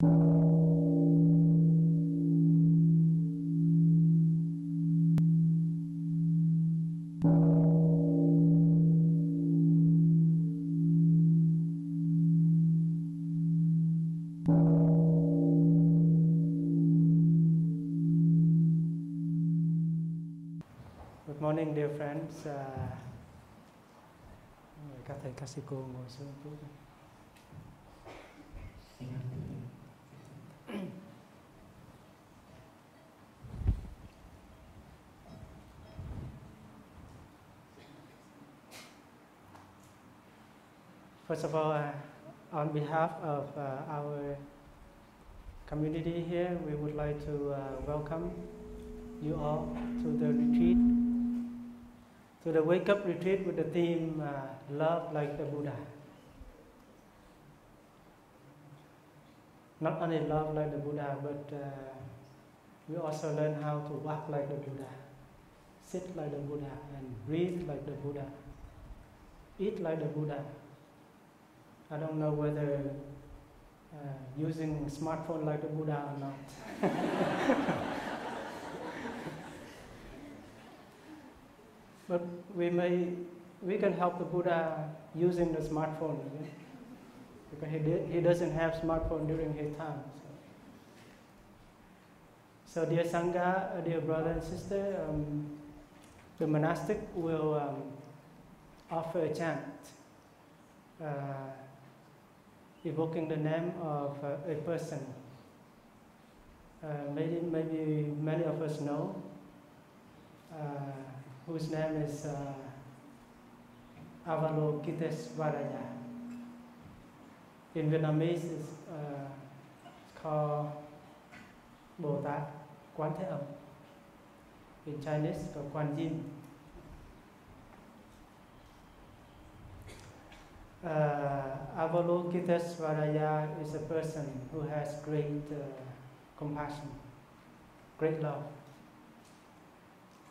Good morning, dear friends. Các thầy các sư cô ngồi xuống chút. First of all, on behalf of our community here, we would like to welcome you all to the retreat, to the Wake Up Retreat with the theme Love Like the Buddha. Not only love like the Buddha, but we also learn how to walk like the Buddha, sit like the Buddha, and breathe like the Buddha, eat like the Buddha. I don't know whether using smartphone like the Buddha or not. But we can help the Buddha using the smartphone, because he doesn't have smartphone during his time. So dear Sangha, dear brother and sister, the monastic will offer a chant evoking the name of a person. Maybe many of us know, whose name is Avalokitesvaraya. In Vietnamese, it's called Bồ Tát Quán Thế Âm. In Chinese, it's called Quan Yin. Avalokitesvaraya is a person who has great compassion, great love,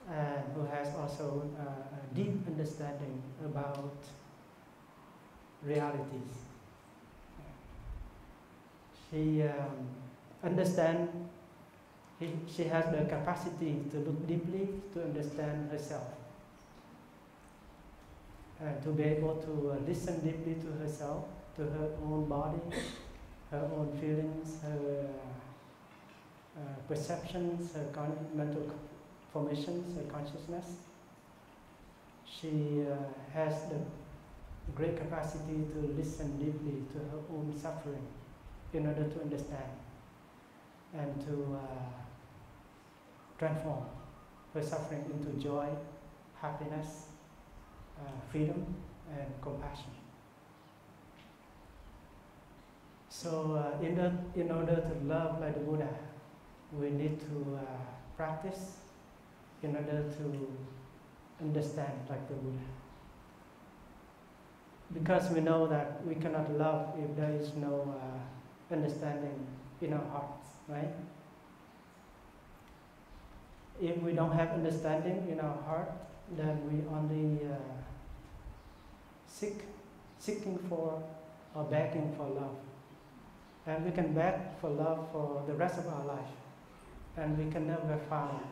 and who has also a deep understanding about realities. She understands, she has the capacity to look deeply, to understand herself, and to be able to listen deeply to herself, to her own body, her own feelings, her perceptions, her mental formations, her consciousness. She has the great capacity to listen deeply to her own suffering in order to understand and to transform her suffering into joy, happiness, freedom, and compassion. So in order to love like the Buddha, we need to practice in order to understand like the Buddha. Because we know that we cannot love if there is no understanding in our hearts, right? If we understanding in our heart, then we only seeking for or begging for love. And we can beg for love for the rest of our life. And we can never find,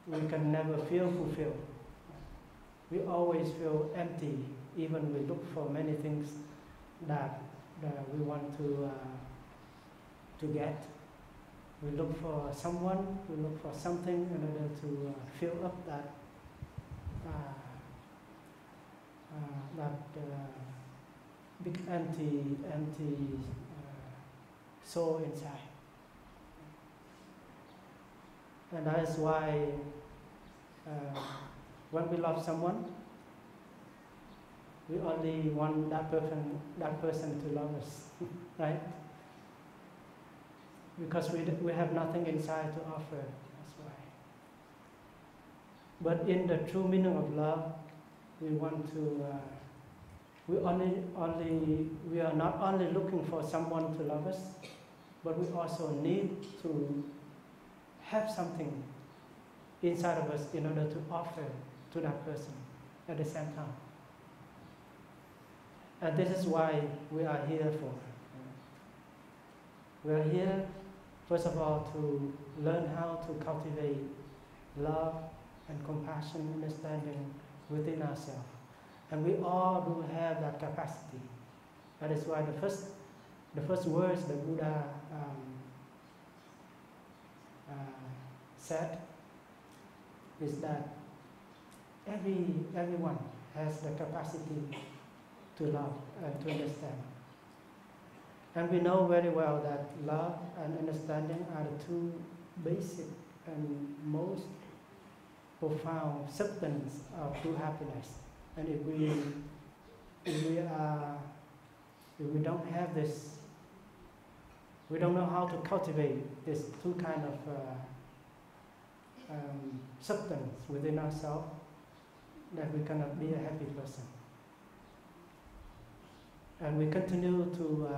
we can never feel fulfilled. We always feel empty, even we look for many things that we want to get. We look for someone, we look for something in order to fill up that big empty soul inside. And that is why when we love someone, we only want that person to love us, right? Because we have nothing inside to offer, that's why. But in the true meaning of love, we want to, we are not only looking for someone to love us, but we also need to have something inside of us in order to offer to that person at the same time. And this is why we are here for. We're here, first of all, to learn how to cultivate love and compassion, understanding within ourselves. And we all do have that capacity. That is why the first words the Buddha said is that everyone has the capacity to love and to understand. And we know very well that love and understanding are the two basic and most profound substance of true happiness. And if we don't have this, we don't know how to cultivate this two kind of substance within ourselves, that we cannot be a happy person. And we continue to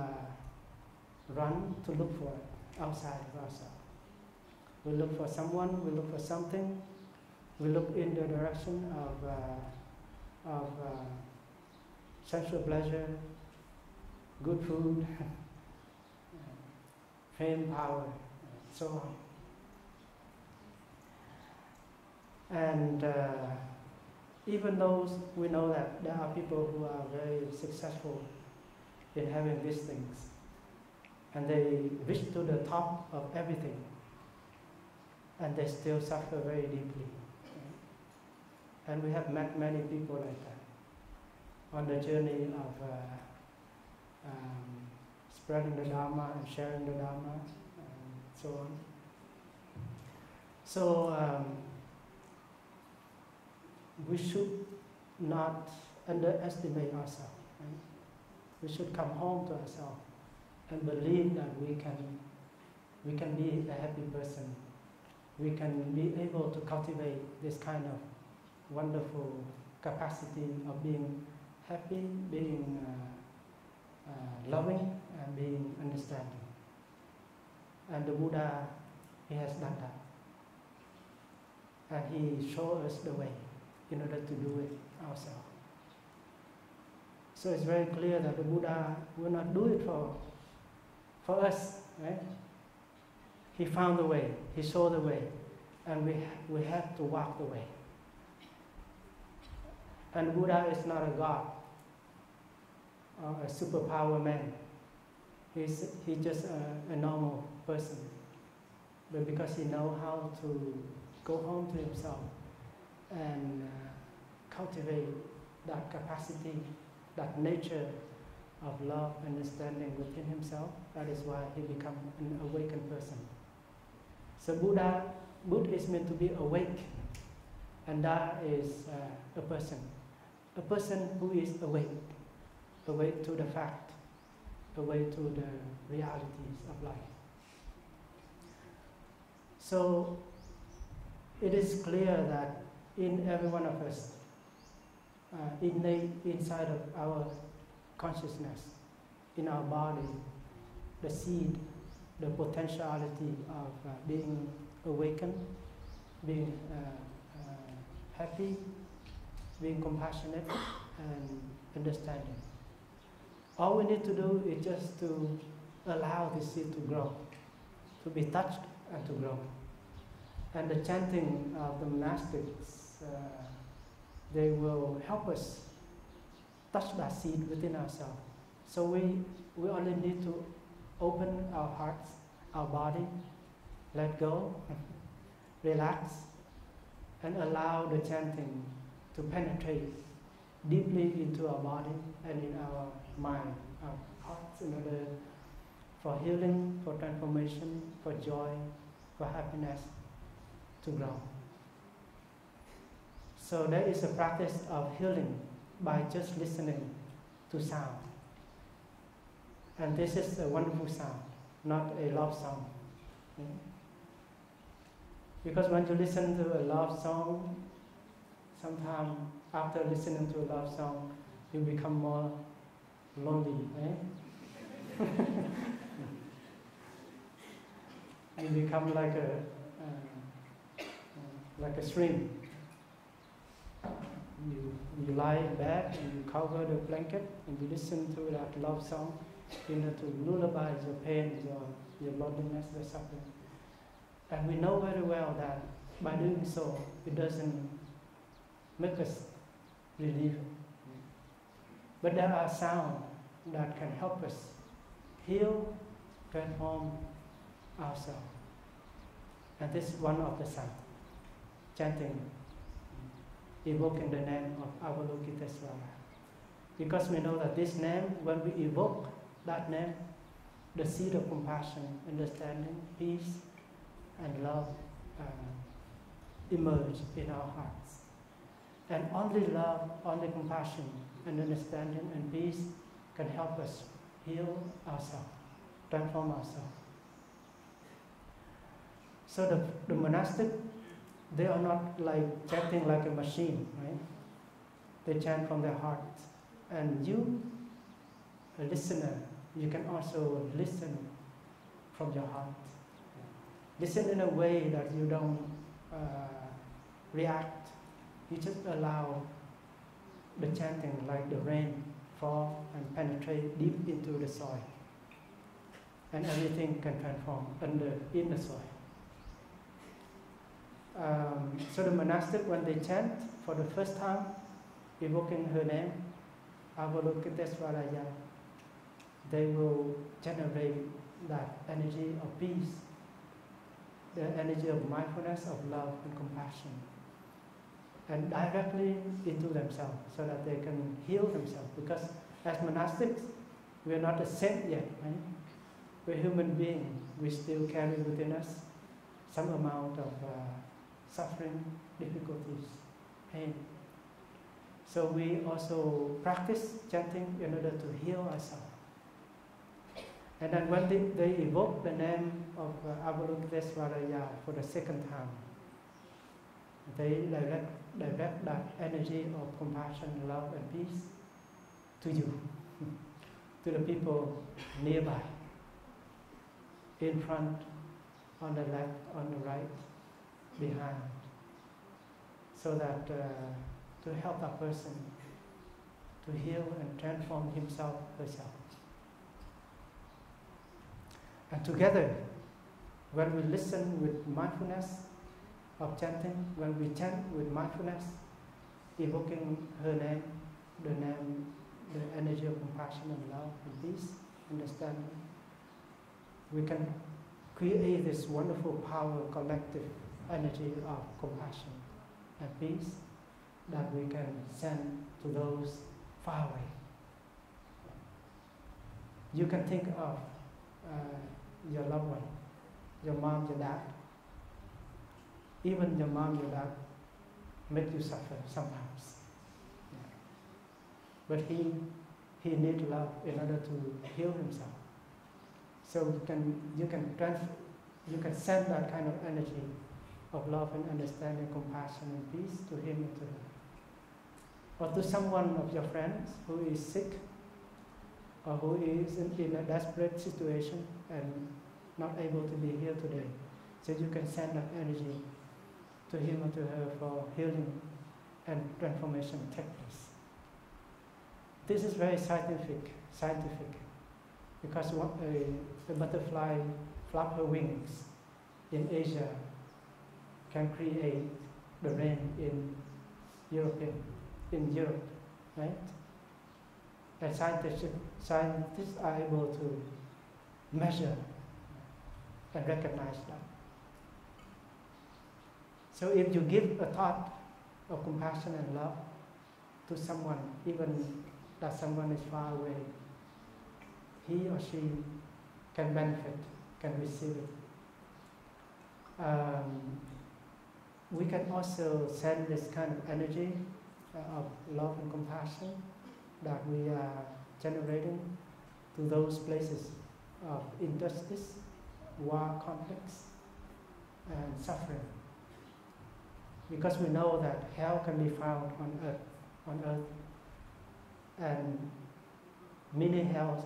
run to look for it outside of ourselves. We look for someone, we look for something, we look in the direction of sensual pleasure, good food, fame, power, and so on. And even though we know that there are people who are very successful in having these things, and they reach to the top of everything, and they still suffer very deeply. And we have met many people like that on the journey of spreading the Dharma and sharing the Dharma and so on. So we should not underestimate ourselves. Right? We should come home to ourselves and believe that we can be a happy person. We can be able to cultivate this kind of wonderful capacity of being happy, being loving, and being understanding. And the Buddha, he has done that. And he showed us the way in order to do it ourselves. So it's very clear that the Buddha will not do it for us, right? He found the way, he showed the way, and we have to walk the way. And Buddha is not a god or a superpower man. He's just a normal person. But because he knows how to go home to himself and cultivate that capacity, that nature of love and understanding within himself, that is why he becomes an awakened person. So Buddha is meant to be awake, and that is a person who is awake to the fact, awake to the realities of life. So it is clear that in every one of us, innate inside of our consciousness, in our body, the seed, the potentiality of being awakened, being happy, being compassionate, and understanding. All we need to do is just to allow the seed to grow, to be touched and to grow. And the chanting of the monastics, they will help us touch that seed within ourselves. So we only need to open our hearts, our body, let go, relax, and allow the chanting to penetrate deeply into our body and in our mind, our hearts, in order for healing, for transformation, for joy, for happiness to grow. So there is a practice of healing by just listening to sound. And this is a wonderful sound, not a love song. Because when you listen to a love song, sometimes after listening to a love song, you become more lonely. You become like a shrimp. You lie back and you cover the blanket and you listen to that love song, to lullaby your pain, your loneliness, your suffering. And we know very well that by doing so, it doesn't make us relieve it. But there are sounds that can help us heal, transform ourselves. And this is one of the sounds, chanting, evoking the name of Avalokitesvara. Because we know that this name, when we evoke that name, the seed of compassion, understanding, peace, and love emerge in our hearts. And only love, only compassion, and understanding and peace can help us heal ourselves, transform ourselves. So the monastic, they are not like chanting like a machine, right? They chant from their hearts. And you, a listener, you can also listen from your heart. Listen in a way that you don't react. You just allow the chanting like the rain fall and penetrate deep into the soil. And everything can transform in the soil. So the monastic, when they chant for the first time, evoking her name, Avalokitesvaraya, they will generate that energy of peace, the energy of mindfulness, of love and compassion, and directly into themselves so that they can heal themselves. Because as monastics, we are not a saint yet, right? We're human beings. We still carry within us some amount of suffering, difficulties, pain. So we also practice chanting in order to heal ourselves. And then when they evoke the name of Avalokitesvaraya for the second time, they direct that energy of compassion, love and peace to you, to the people nearby, in front, on the left, on the right, behind, so that to help that person to heal and transform himself, herself. And together, when we listen with mindfulness of chanting, when we chant with mindfulness, evoking her name, the energy of compassion and love and peace, understanding, we can create this wonderful power, collective energy of compassion and peace that we can send to those far away. You can think of your loved one, your mom, your dad. Even your mom, your dad make you suffer sometimes. Yeah. But he needs love in order to heal himself. So you can send that kind of energy of love and understanding, compassion and peace to him and to her. Or to someone of your friends who is sick or who is in a desperate situation and not able to be here today. So you can send that energy to him or to her for healing and transformation take place. This is very scientific, because a butterfly flap her wings in Asia can create the rain in Europe, right? And scientists are able to measure and recognize that. So if you give a thought of compassion and love to someone, even that someone is far away, he or she can benefit, can receive it. We can also send this kind of energy of love and compassion that we are generating to those places of injustice, war, conflicts, and suffering. Because we know that hell can be found on earth, and many hells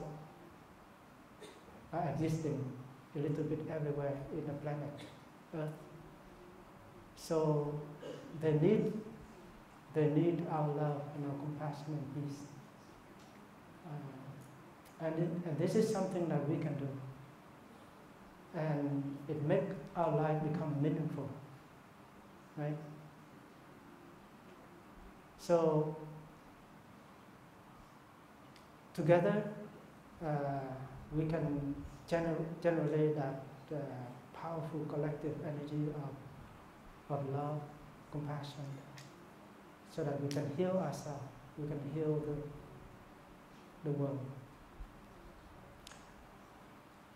are existing a little bit everywhere in the planet Earth. So they need our love and our compassion and peace And this is something that we can do. And it makes our life become meaningful, right? So, together, we can generate that powerful collective energy of love, compassion, so that we can heal ourselves, we can heal the world.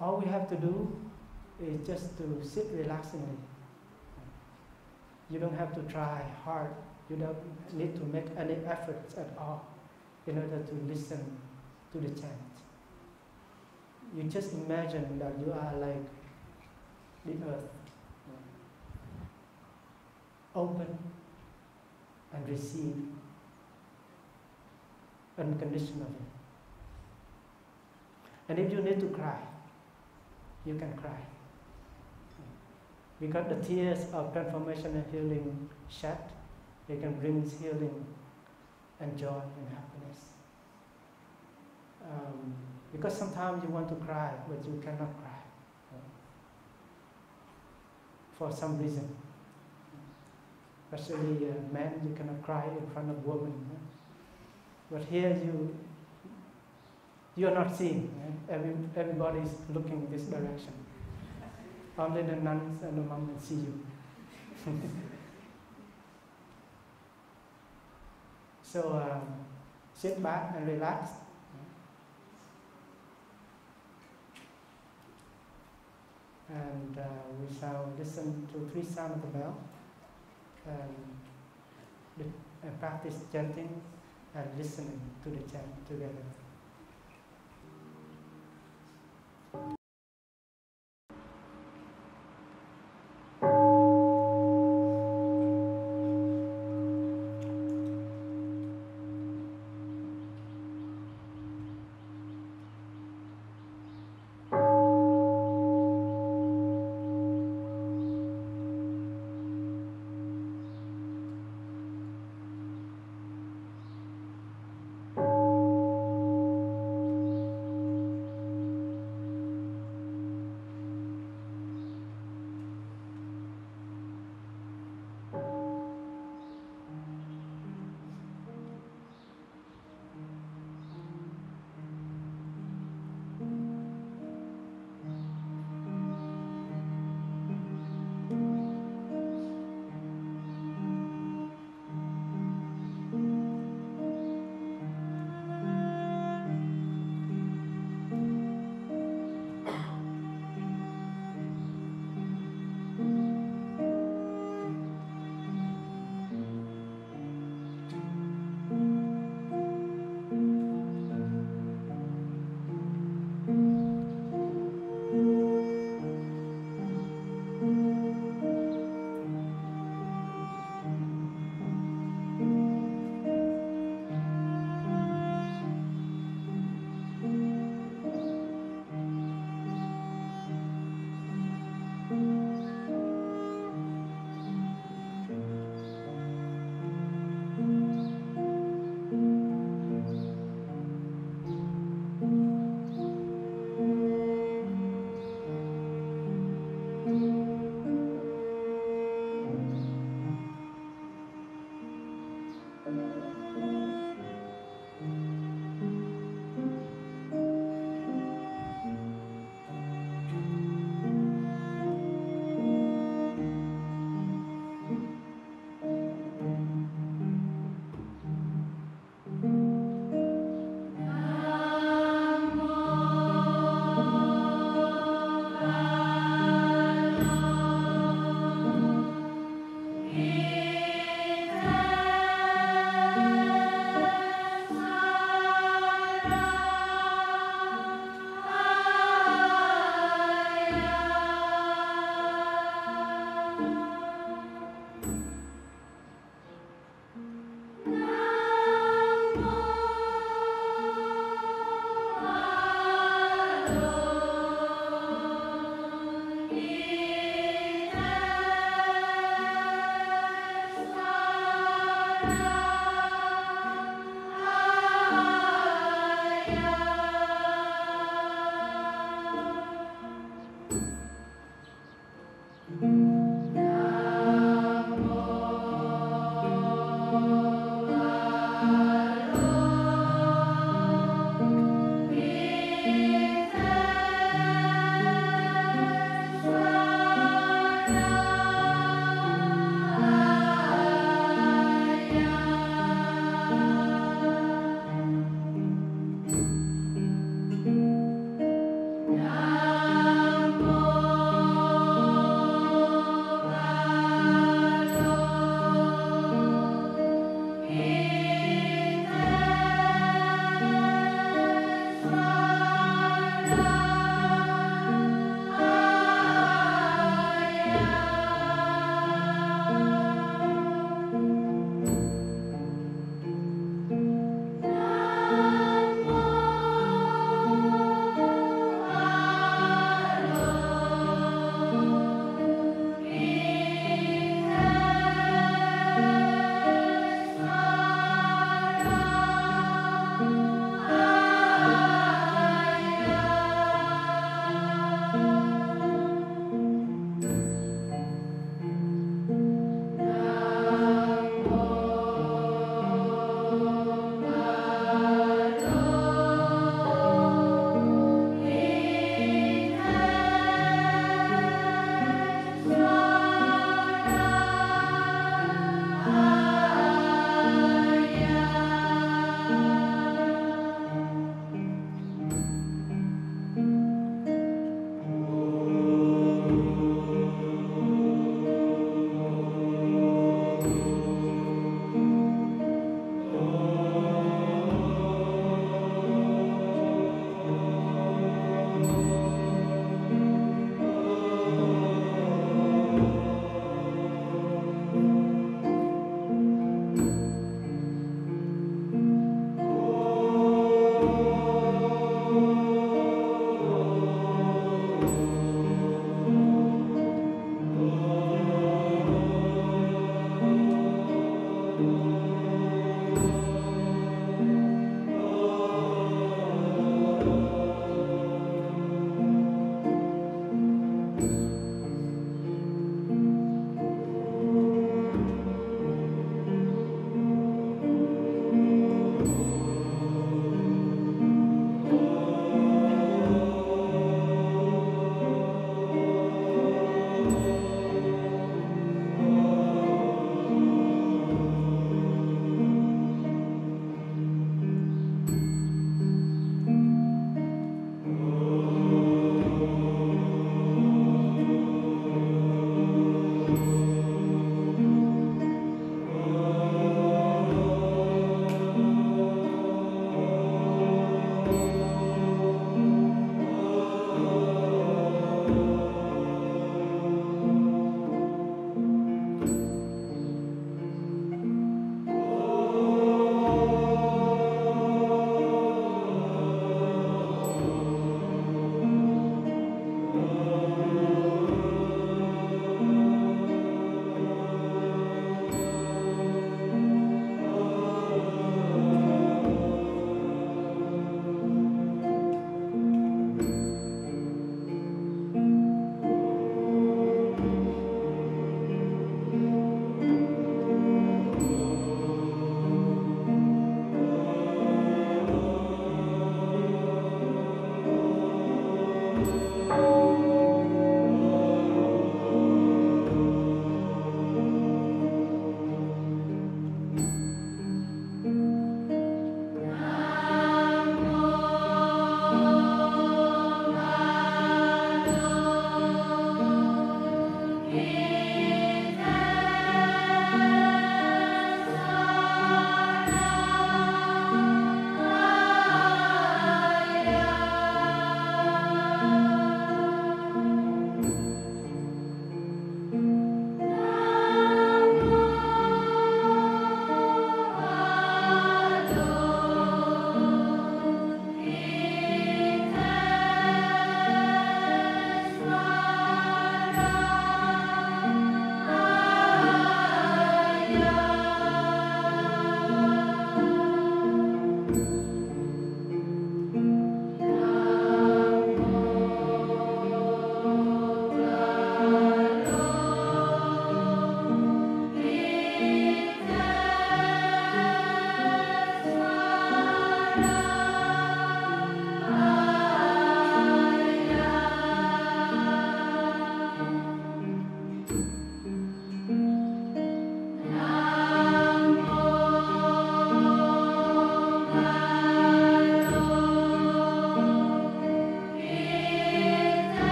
All we have to do is just to sit relaxingly. You don't have to try hard. You don't need to make any efforts at all in order to listen to the chant. You just imagine that you are like the earth, open and receive unconditionally. And if you need to cry, you can cry. Because the tears of transformation and healing shed, they can bring healing and joy and happiness. Because sometimes you want to cry, but you cannot cry for some reason. Especially men, you cannot cry in front of women. But here you are not seeing. Everybody is looking this direction. Only the nuns and the monks see you. So sit back and relax. And we shall listen to 3 sounds of the bell and practice chanting and listening to the chant together.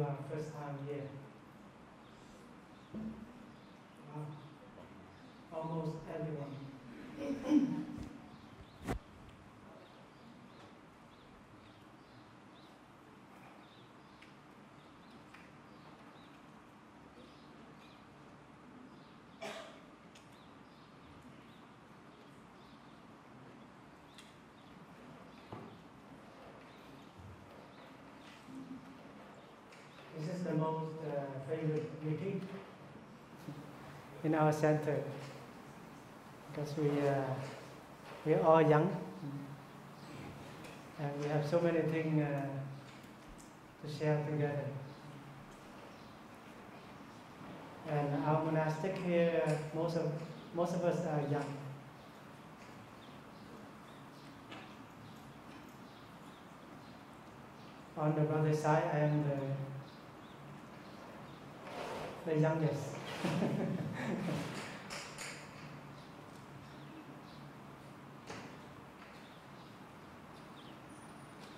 our first time here. Wow. Almost everyone. This is the most favorite retreat in our center because we are all young and we have so many things to share together. And our monastic here, most of us are young. On the brother side, I am the youngest.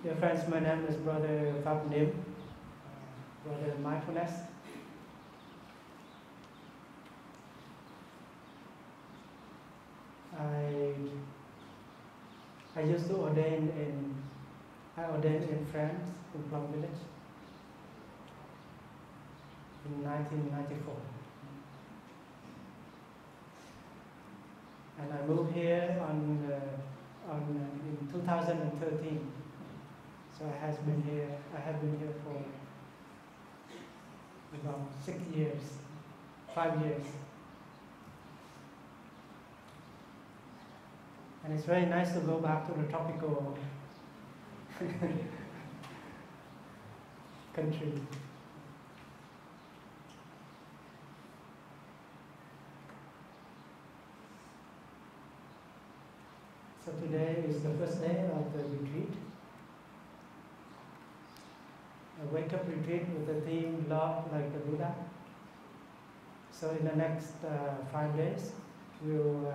Dear friends, my name is Brother PHAP NIEM, Brother Mindfulness. I used to ordain in France, in Plum Village, in 1994. And I moved here in 2013. So I have been here for about 6 years, 5 years. And it's very nice to go back to the tropical country. So today is the first day of the retreat. A wake-up retreat with the theme Love Like the Buddha. So in the next 5 days, we will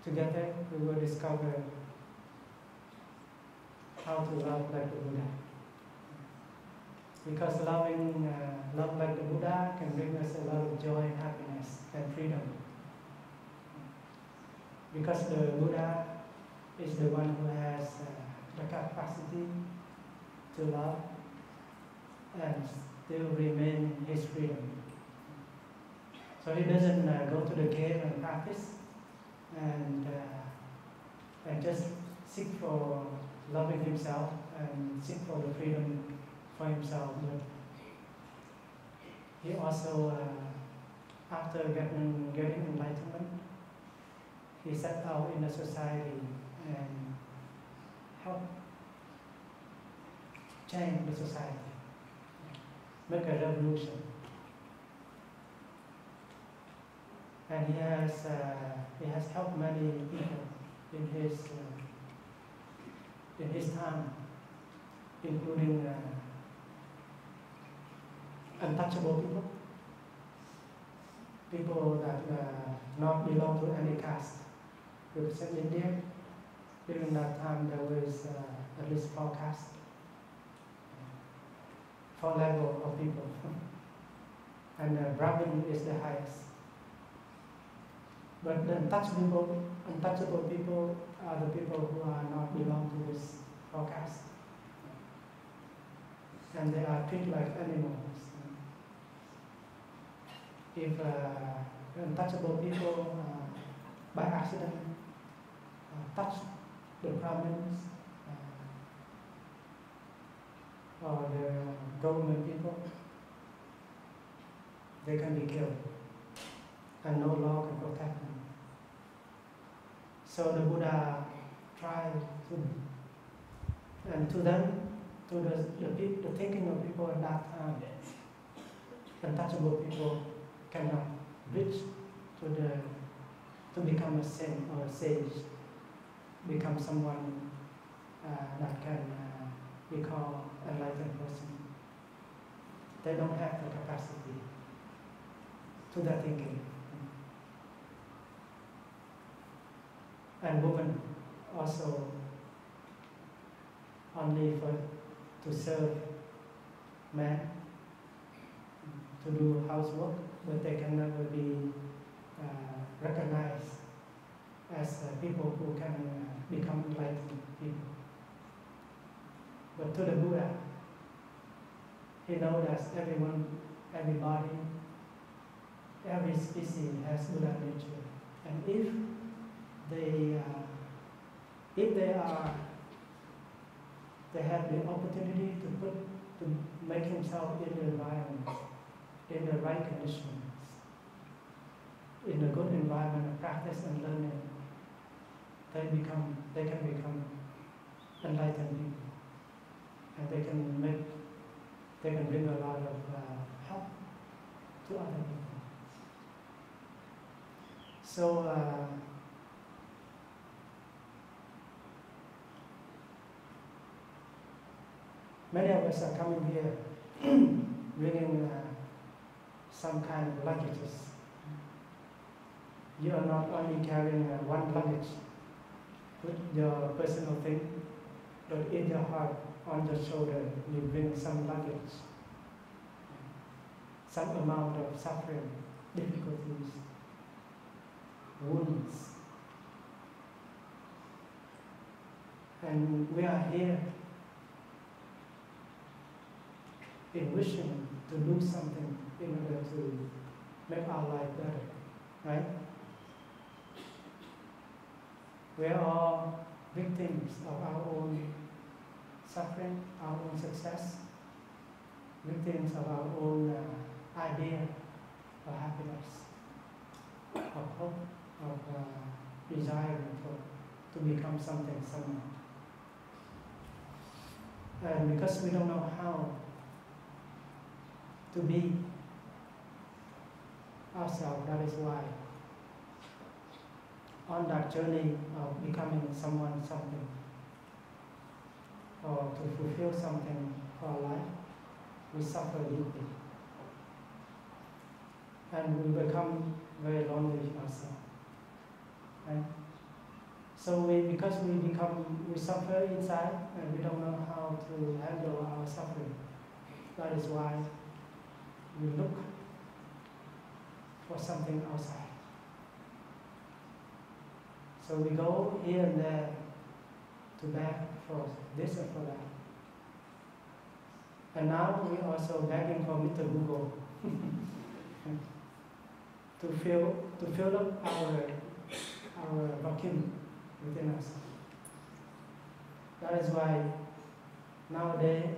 together we will discover how to love like the Buddha. Because love like the Buddha can bring us a lot of joy, happiness, and freedom. Because the Buddha is the one who has the capacity to love and still remain his freedom. So he doesn't go to the cave and practice and just seek for loving himself and seek for the freedom for himself. But he also, after getting enlightenment, he set out in the society and help change the society, make a revolution. And he has helped many people in his time, including untouchable people that not belong to any caste. Because in India, during that time there was at least 4 castes, 4 levels of people, and Brahmin is the highest. But the untouchable people are the people who are not belong to this 4 castes, and they are treated like animals. If untouchable people by accident touch the Brahmins or the government people, they can be killed, and no law can protect them. So the Buddha tried to, and to them, to the thinking of people at that time, untouchable people cannot reach to become a saint or a sage, become someone that can be called an enlightened person. They don't have the capacity to that thinking. And women also only for to serve man, to do housework, but they can never be recognized as people who can become enlightened people. But to the Buddha, he knows that everyone, everybody, every species has Buddha nature, and if they have the opportunity to make himself in the environment, in the right conditions, in a good environment of practice and learning, they can become enlightened people, and they can bring a lot of help to other people. So many of us are coming here bringing some kind of luggages. You are not only carrying one luggage with your personal thing, but in your heart, on your shoulder, you bring some luggage, some amount of suffering, difficulties, wounds. And we are here in wishing to do something in order to make our life better, right? We are all victims of our own suffering, our own success, victims of our own idea of happiness, of hope, of desiring to become something, someone. And because we don't know how to be ourselves, that is why on that journey of becoming someone, something, or to fulfill something for our life, we suffer deeply. And we become very lonely ourselves. Right? So because we suffer inside and we don't know how to handle our suffering, that is why we look for something outside. So we go here and there to beg for this and for that. And now we are also begging for Mr. Google to fill up our vacuum within us. That is why nowadays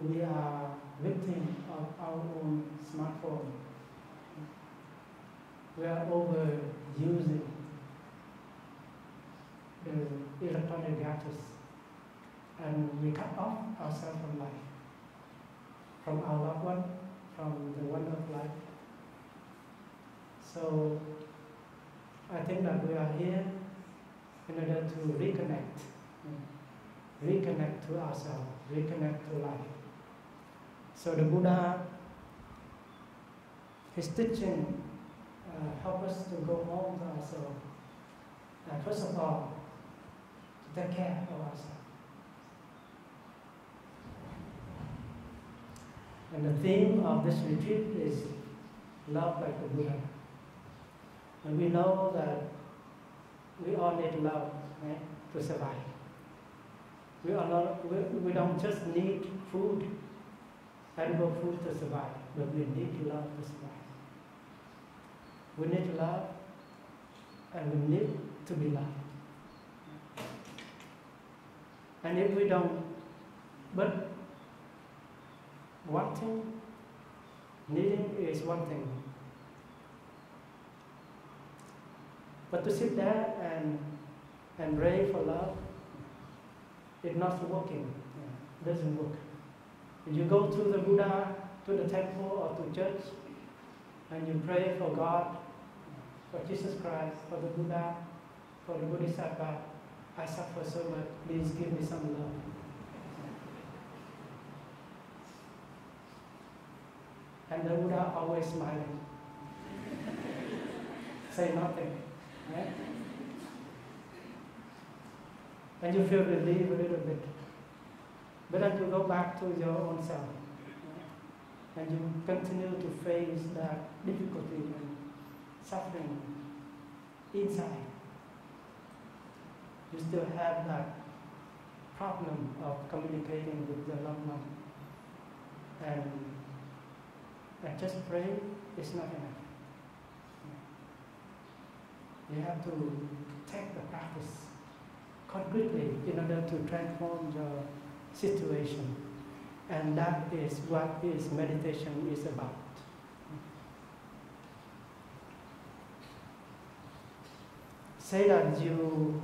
we are victims of our own smartphone. We are overusing the electronic gadgets, and we cut off ourselves from life, from our loved one, from the wonder of life. So I think that we are here in order to reconnect to ourselves, reconnect to life. So the Buddha, his teaching help us to go home to ourselves, and first of all, to take care of ourselves. And the theme of this retreat is love like the Buddha. And we know that we all need love, right, to survive. We don't just need food, edible food to survive, but we need love to survive. We need love, and we need to be loved. And if we don't, but wanting, needing is one thing. But to sit there and pray for love, it's not working. It doesn't work. If you go to the Buddha, to the temple or to church, and you pray for God, for Jesus Christ, for the Buddha, for the Bodhisattva, I suffer so much, please give me some love. And the Buddha always smiling. Say nothing, right? and you feel relief a little bit. But then you go back to your own self, and you continue to face that difficulty and suffering inside. You still have that problem of communicating with the loved one, and just pray is not enough. You have to take the practice concretely in order to transform your situation, and that is what is meditation is about. Say that you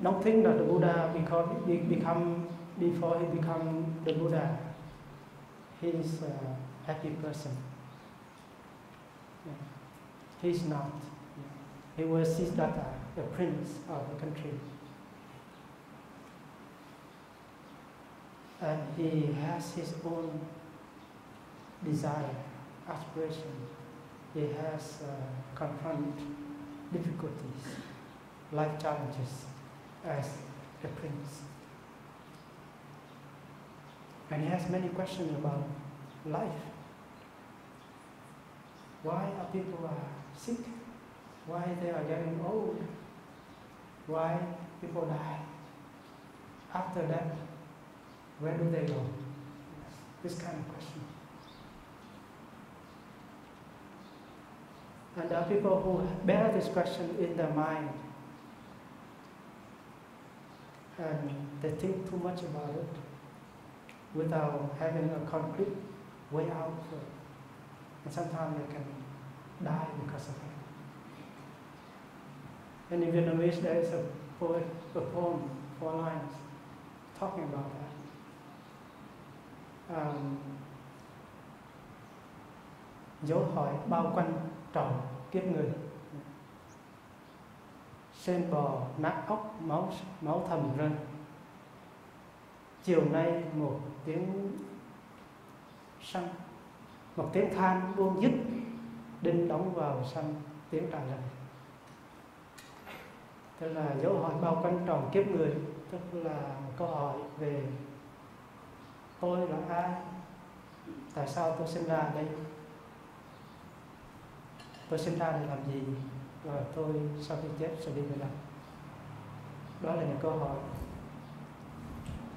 don't think that the Buddha before he become the Buddha, he is a happy person. He's not. He was Siddhartha, the prince of the country. And he has his own desire, aspiration. He has confront difficulties, life challenges as a prince. And he has many questions about life. Why are people sick? Why they are getting old? Why people die? After that, where do they go? This kind of question. And there are people who bear this question in their mind, and they think too much about it without having a concrete way out for it. And sometimes they can die because of it. And in Vietnamese there is a poem, 4 lines, talking about that. Dấu hỏi bao quanh tròn kiếp người, sên bò nát óc máu thầm rơi. Chiều nay một tiếng săn, một tiếng than buông dứt, đinh đóng vào sân tiếng trả lời. Tức là dấu hỏi bao quanh tròn kiếp người, tức là một câu hỏi về tôi là ai, tại sao tôi sinh ra ở đây, tôi sinh ra để làm gì, và tôi sau khi chết sẽ đi về đâu. Đó là những câu hỏi.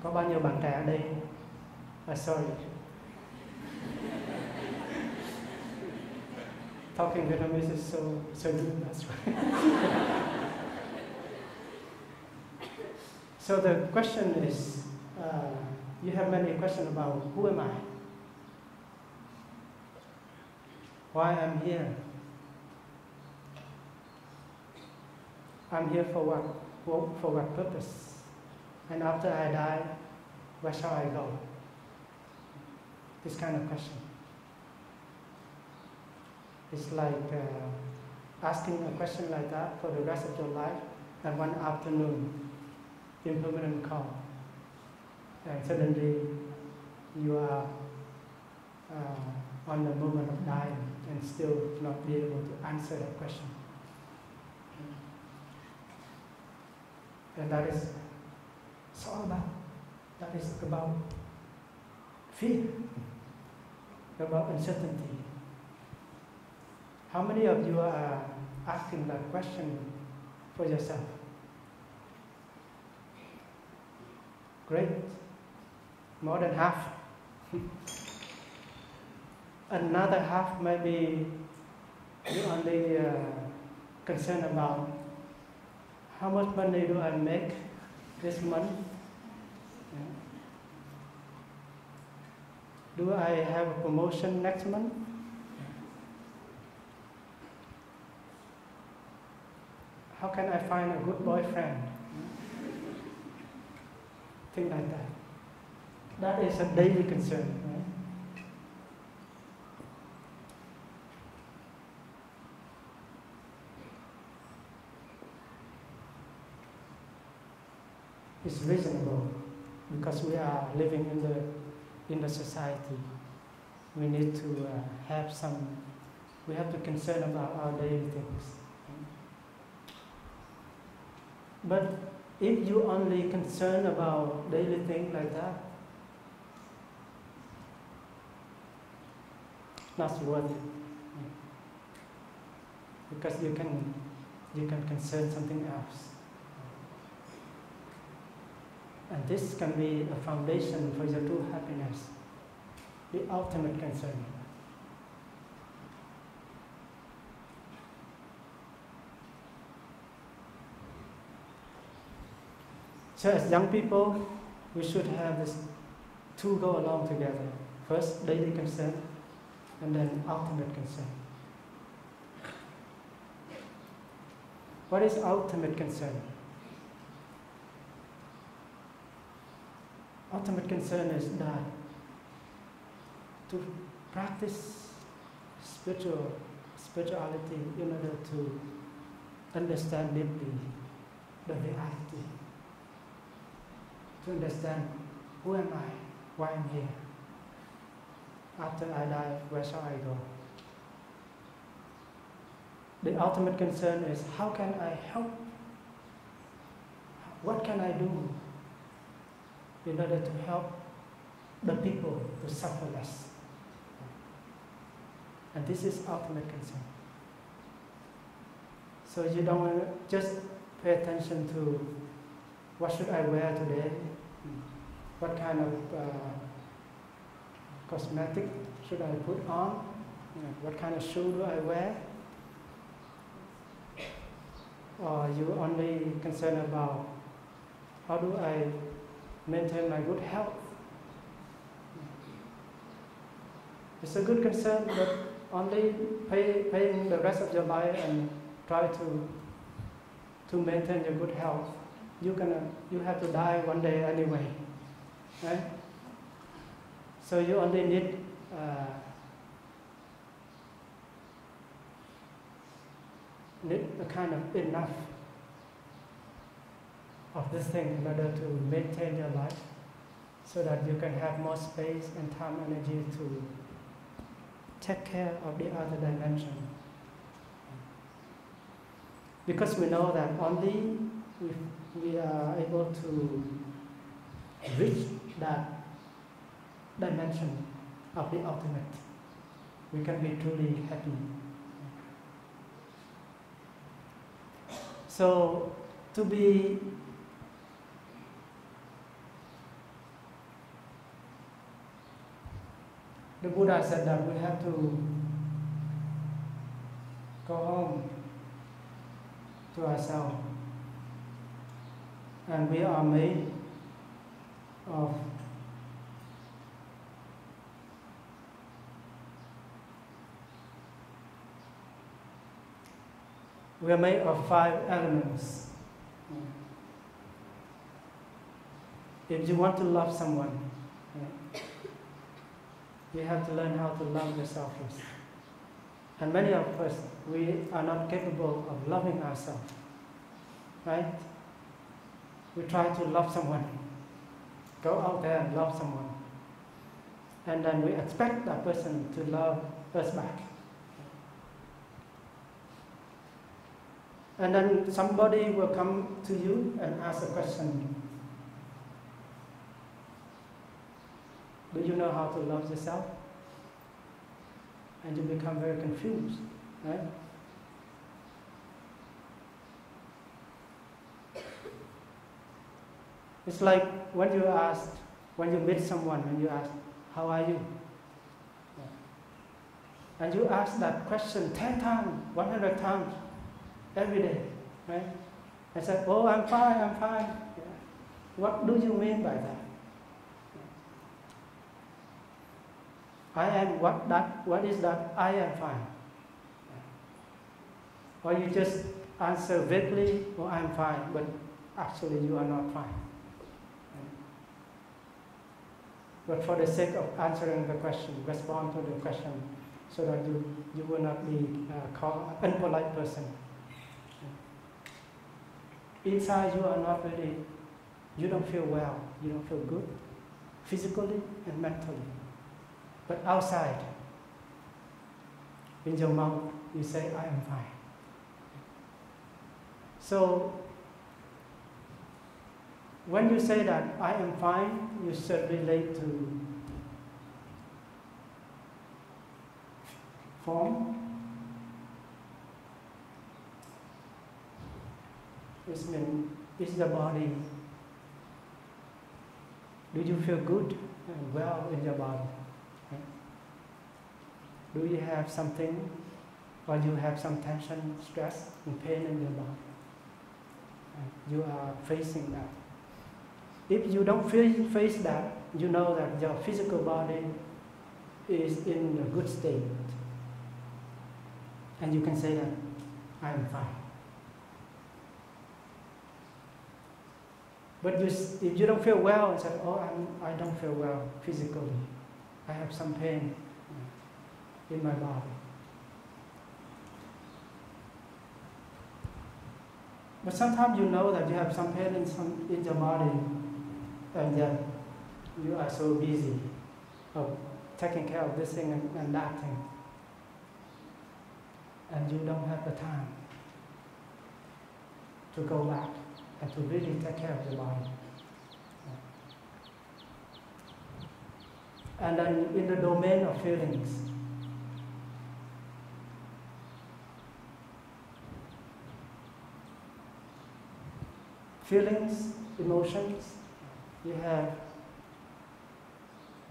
Có bao nhiêu bạn trẻ ở đây? Sorry. Talking Vietnamese is so good, that's right. So the question is, you have many questions about who am I? Why I'm here? I'm here for what? For what purpose? And after I die, where shall I go? This kind of question. It's like asking a question like that for the rest of your life, and one afternoon, impermanent calm, and suddenly you are on the moment of dying and still not be able to answer that question. And that is it's all about. That is about fear, about uncertainty. How many of you are asking that question for yourself? Great. More than half. Another half maybe you only concerned about how much money do I make this month? Do I have a promotion next month? How can I find a good boyfriend? Things like that. That is a daily concern, right? It's reasonable because we are living in the society. We need to have to concern about our daily things. But if you only concern about daily things like that, not worth it. Because you can concern something else. And this can be a foundation for your true happiness, the ultimate concern. So as young people, we should have this two go along together. First, daily concern, and then ultimate concern. What is ultimate concern? Ultimate concern is that to practice spirituality in order to understand deeply the reality, to understand who am I, why I'm here, after I die, where shall I go? The ultimate concern is how can I help? What can I do in order to help the people to suffer less? And this is ultimate concern. So you don't want to just pay attention to what should I wear today, what kind of cosmetic should I put on, what kind of shoe do I wear, or you only concerned about how do I maintain my good health. It's a good concern, but only paying the rest of your life and try to maintain your good health. You have to die one day anyway, right? So you only need a kind of enough of this thing in order to maintain your life, so that you can have more space and time, energy to take care of the other dimension. Because we know that only if we are able to reach that dimension of the ultimate, we can be truly happy. So to be the Buddha said that we have to go home to ourselves, and we are made of we are made of 5 elements. If you want to love someone, you have to learn how to love yourself first. And many of us, we are not capable of loving ourselves, right? We try to love someone, go out there and love someone, and then we expect that person to love us back. And then somebody will come to you and ask a question. Do you know how to love yourself? And you become very confused, right? It's like when you meet someone and you ask, how are you? And you ask that question 10 times, 100 times, every day, right? I said, oh, I'm fine, I'm fine. What do you mean by that? I am what is that? I am fine. Or you just answer vaguely, oh, I'm fine, but actually you are not fine. But for the sake of answering the question, respond to the question, so that you will not be called an impolite person. Inside you are not really, you don't feel well, you don't feel good, physically and mentally. But outside, in your mouth, you say, I am fine. So When you say that I am fine, you should relate to form. It means, is the body, do you feel good and well in your body? Right? Do you have something, or you have some tension, stress, and pain in your body? Right? You are facing that. If you don't face that, you know that your physical body is in a good state. And you can say that, I am fine. But if you don't feel well, and say, oh, I don't feel well physically. I have some pain in my body. But sometimes you know that you have some pain in your body, and yet you are so busy of taking care of this thing and that thing. And you don't have the time to go back and to really take care of your body. And then in the domain of feelings, emotions, you have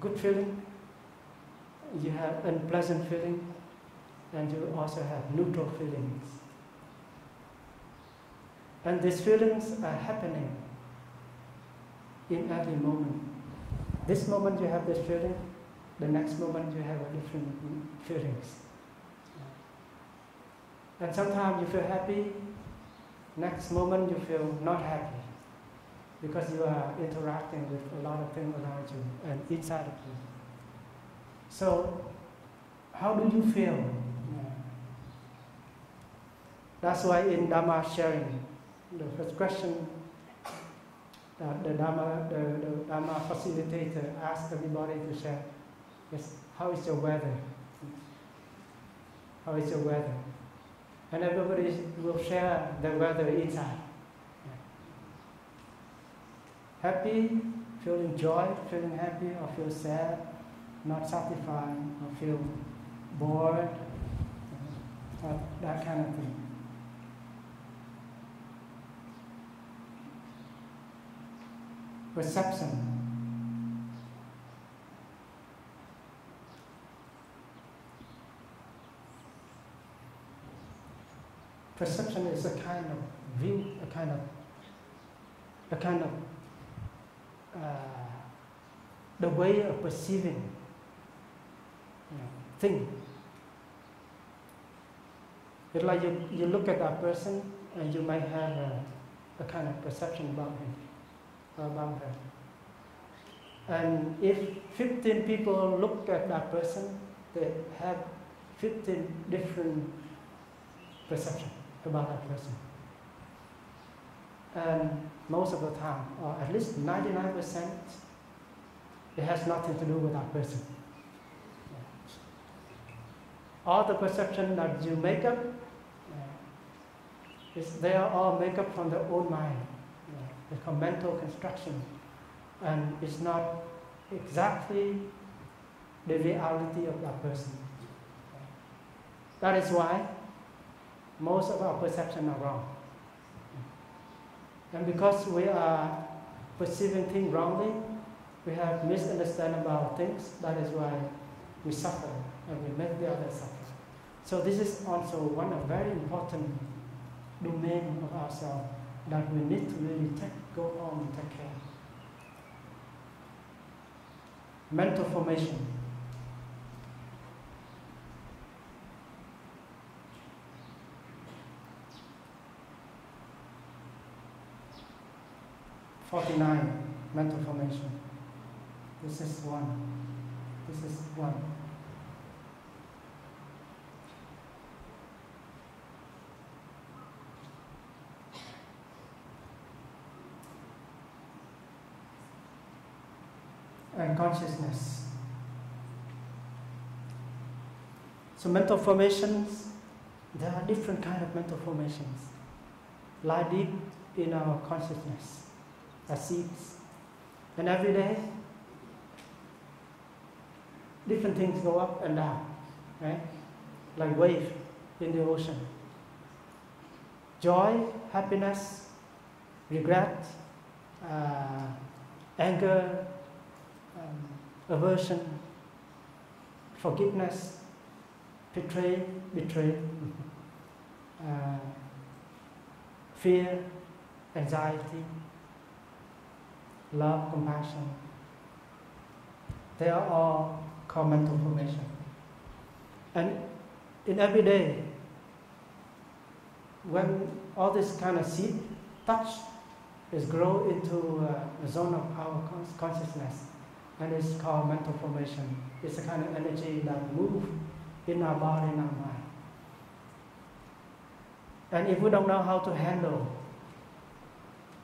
good feeling, you have unpleasant feeling, and you also have neutral feelings. And these feelings are happening in every moment. This moment you have this feeling, the next moment you have a different feelings. And sometimes you feel happy, next moment you feel not happy, because you are interacting with a lot of things around you and inside of you. So, how do you feel? That's why in Dhamma sharing, the first question that the Dhamma facilitator asks everybody to share is, how is your weather? How is your weather? And everybody will share their weather inside. Happy, feeling joy, feeling happy, or feel sad, not satisfied, or feel bored, or that kind of thing. Perception. Perception is a kind of view, a kind of the way of perceiving thing. It's like you look at that person and you might have a kind of perception about him or about her. And if 15 people look at that person, they have 15 different perceptions about that person. And most of the time, or at least 99%, it has nothing to do with that person. All the perception that you make up, they are all made up from their own mind. It's called mental construction. And it's not exactly the reality of that person. That is why most of our perceptions are wrong. And because we are perceiving things wrongly, we have misunderstanding about things. That is why we suffer and we make the others suffer. So this is also one of very important domain of ourselves that we need to really go on and take care. Mental formation. Mental formation. This is one. This is one. And consciousness. So mental formations, there are different kinds of mental formations lie deep in our consciousness. as seeds. And every day, different things go up and down, right? Like wave in the ocean. Joy, happiness, regret, anger, aversion, forgiveness, betray, fear, anxiety, love, compassion. They are all called mental formation. And in every day, when all this kind of seed touch is grow into a zone of our consciousness, and it's called mental formation. It's a kind of energy that moves in our body, in our mind. And if we don't know how to handle,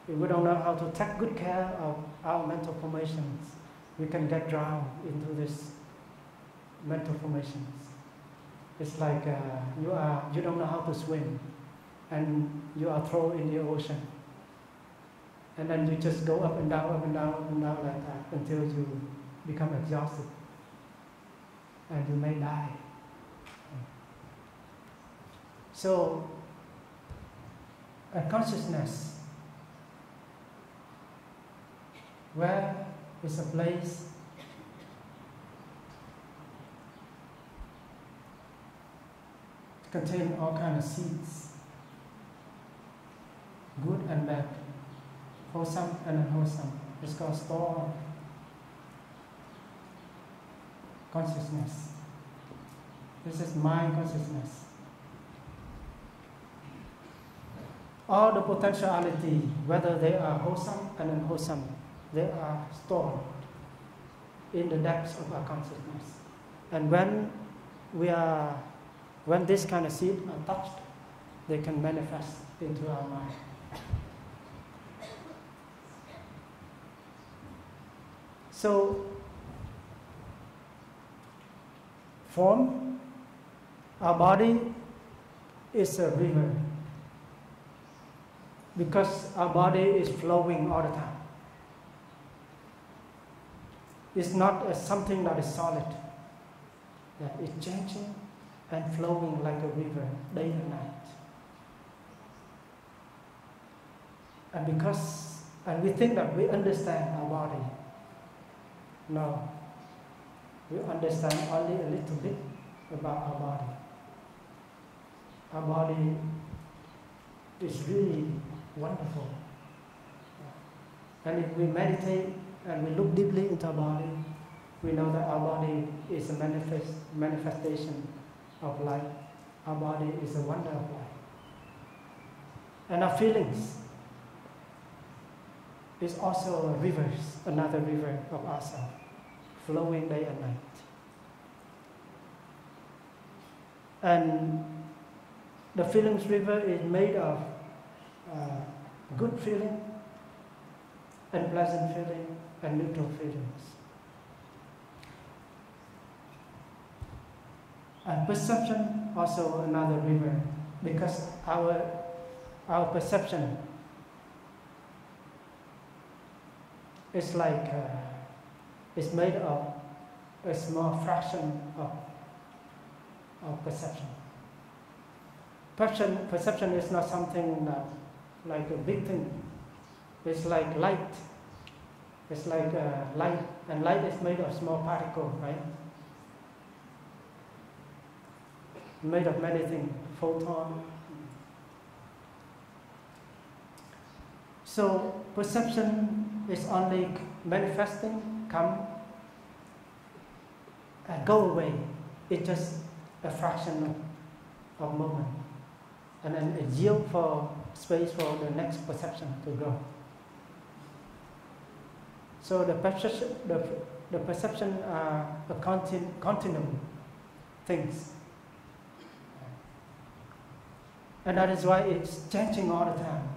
if we don't know how to take good care of our mental formations, we can get drowned into this mental formations. It's like you don't know how to swim, and you are thrown in the ocean. And then you just go up and down, up and down, up and down like that until you become exhausted. And you may die. So, a consciousness, where is a place to contain all kinds of seeds, good and bad, wholesome and unwholesome. It's called store consciousness. This is mind consciousness. All the potentiality, whether they are wholesome and unwholesome, they are stored in the depths of our consciousness. And when this kind of seed are touched, they can manifest into our mind. So, form, our body is a river, because our body is flowing all the time. It's not something that is solid. It's changing and flowing like a river day and night. And we think that we understand our body. No, we understand only a little bit about our body. Our body is really wonderful. And if we meditate and we look deeply into our body, we know that our body is a manifestation of light. Our body is a wonder of light. And our feelings is also a river, another river of ourselves, flowing day and night. And the feelings river is made of good feeling, unpleasant feeling, and neutral feelings. And perception also another river, because our perception is like it's made of a small fraction of perception. Perception is not something that like a big thing. It's like light. It's like light, and light is made of small particles, right? Made of many things, photon. So perception is only manifesting, come and go away. It's just a fraction of moment, and then it yields for space for the next perception to grow. So the perception are a continuum things. And that is why it's changing all the time.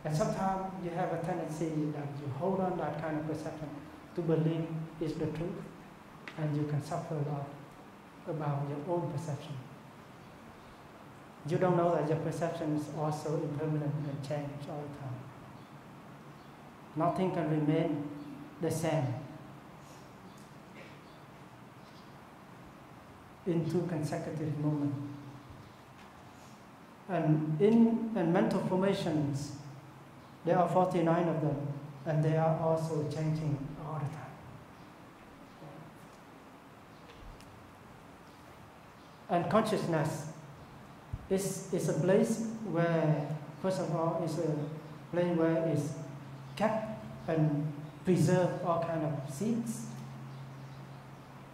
And sometimes you have a tendency that you hold on that kind of perception to believe is the truth, and you can suffer a lot about your own perception. You don't know that your perception is also impermanent and change all the time. Nothing can remain the same in 2 consecutive moments. And in mental formations, there are 49 of them, and they are also changing all the time. And consciousness is a place where, first of all, is a place where it's kept and preserve all kind of seeds.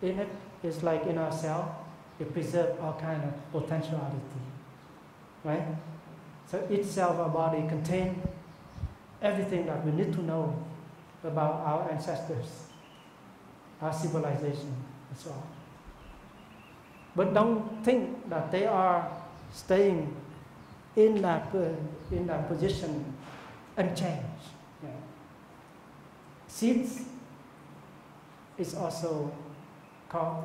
In it, it's like in our cell, it preserves all kind of potentiality, right? So each cell of our body contains everything that we need to know about our ancestors, our civilization, and so on. But don't think that they are staying in that position unchanged. Yeah. Seeds is also called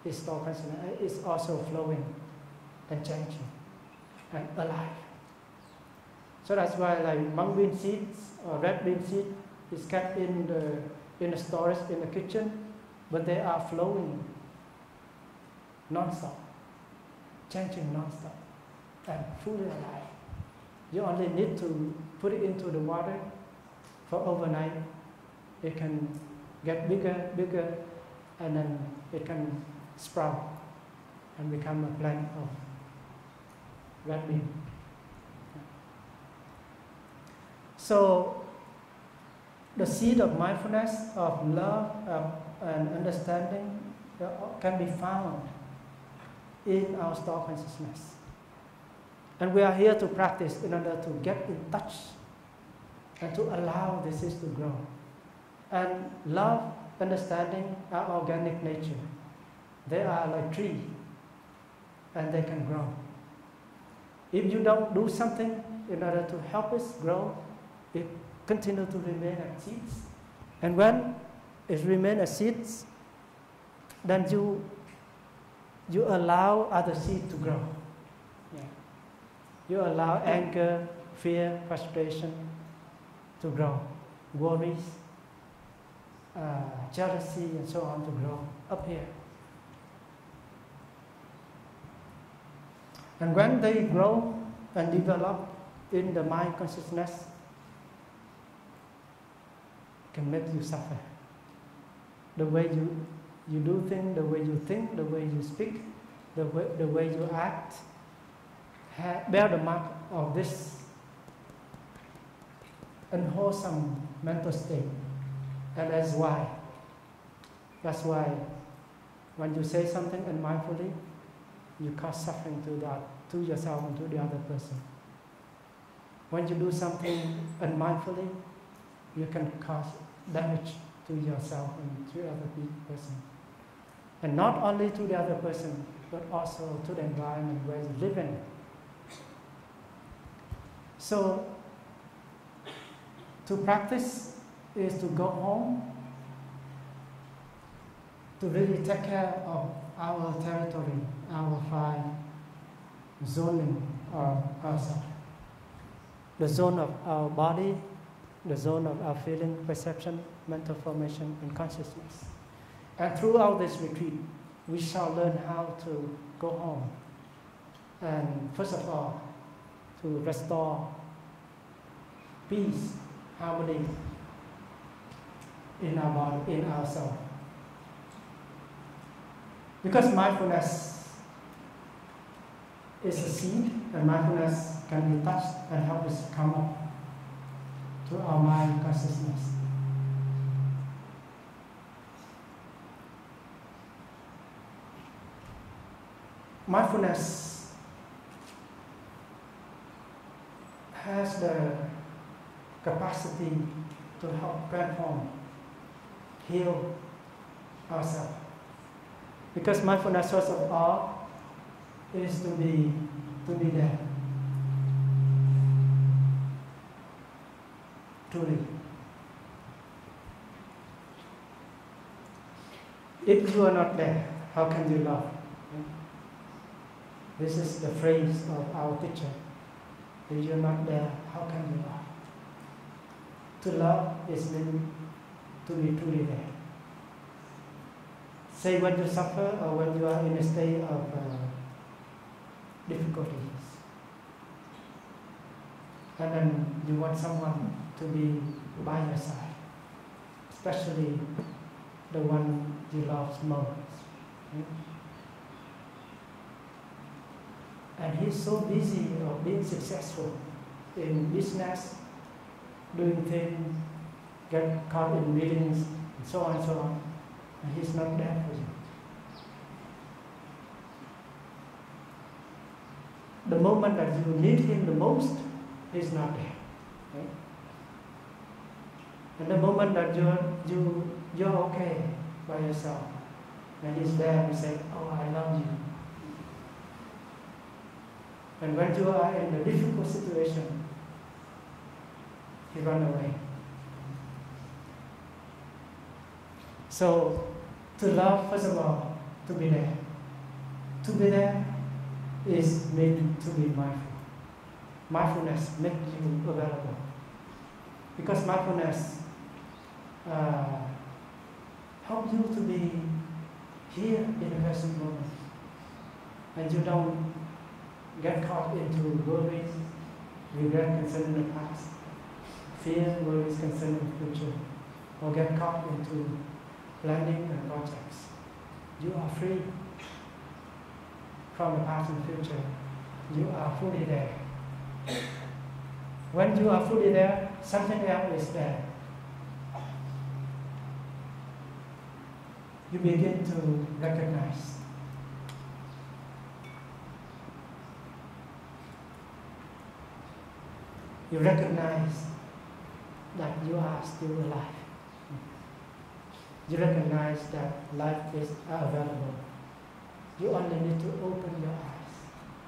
historical consciousness. It's also flowing and changing and alive. So that's why, like mung bean seeds or red bean seed is kept in the storage in the kitchen, but they are flowing non-stop, changing non-stop, and fully alive. You only need to put it into the water for overnight. It can get bigger, and then it can sprout and become a plant of red bean. So the seed of mindfulness, of love, and understanding can be found in our star consciousness. And we are here to practice in order to get in touch and to allow the seeds to grow. And love, understanding are organic nature. They are like trees, and they can grow. If you don't do something in order to help us grow, it continues to remain as seeds. And when it remains as seeds, then you allow other seeds to grow. Yeah. You allow anger, fear, frustration to grow, worries, jealousy, and so on to grow up here. And when they grow and develop in the mind consciousness, can make you suffer. The way you do things, the way you think, the way you speak, the way you act, bear the mark of this unwholesome mental state. And that's why when you say something unmindfully, you cause suffering to yourself and to the other person. When you do something unmindfully, you can cause damage to yourself and to the other person. And not only to the other person, but also to the environment where you live in. So, to practice is to go home, to really take care of our territory, our 5 zoning of ourselves. The zone of our body, the zone of our feeling, perception, mental formation, and consciousness. And throughout this retreat, we shall learn how to go home. And first of all, to restore peace, harmony in our body, in ourselves. Because mindfulness is a seed, and mindfulness can be touched and help us come up to our mind consciousness. Mindfulness has the capacity to help transform, heal ourselves. Because mindfulness, first of all, is to be there. Truly. If you are not there, how can you love? This is the phrase of our teacher. If you're not there, how can you love? To love is meant to be truly there. Say when you suffer or when you are in a state of difficulties, and then you want someone to be by your side, especially the one you love most. And he's so busy of being successful in business, doing things, get caught in meetings, and so on, and he's not there for you. The moment that you need him the most, he's not there. Right? And the moment that you're okay by yourself, and he's there and say, "Oh, I love you." And when you are in a difficult situation, he runs away. So, to love, first of all, to be there. To be there is meant to be mindful. Mindfulness makes you available. Because mindfulness helps you to be here in the present moment. And you don't get caught into worries, regret concerning the past, fear, worries concerning the future, or get caught into planning and projects. You are free from the past and future. You are fully there. When you are fully there, something else is there. You begin to recognize. You recognize that you are still alive. You recognize that life is available. You only need to open your eyes,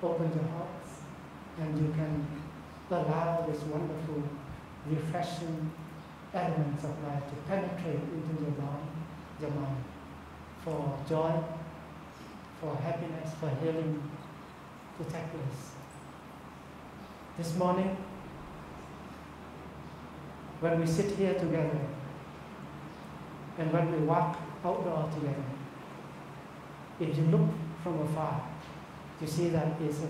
open your hearts, and you can allow this wonderful, refreshing elements of life to penetrate into your body, your mind, for joy, for happiness, for healing to take place. This morning, when we sit here together, and when we walk outdoor together, if you look from afar, you see that it's a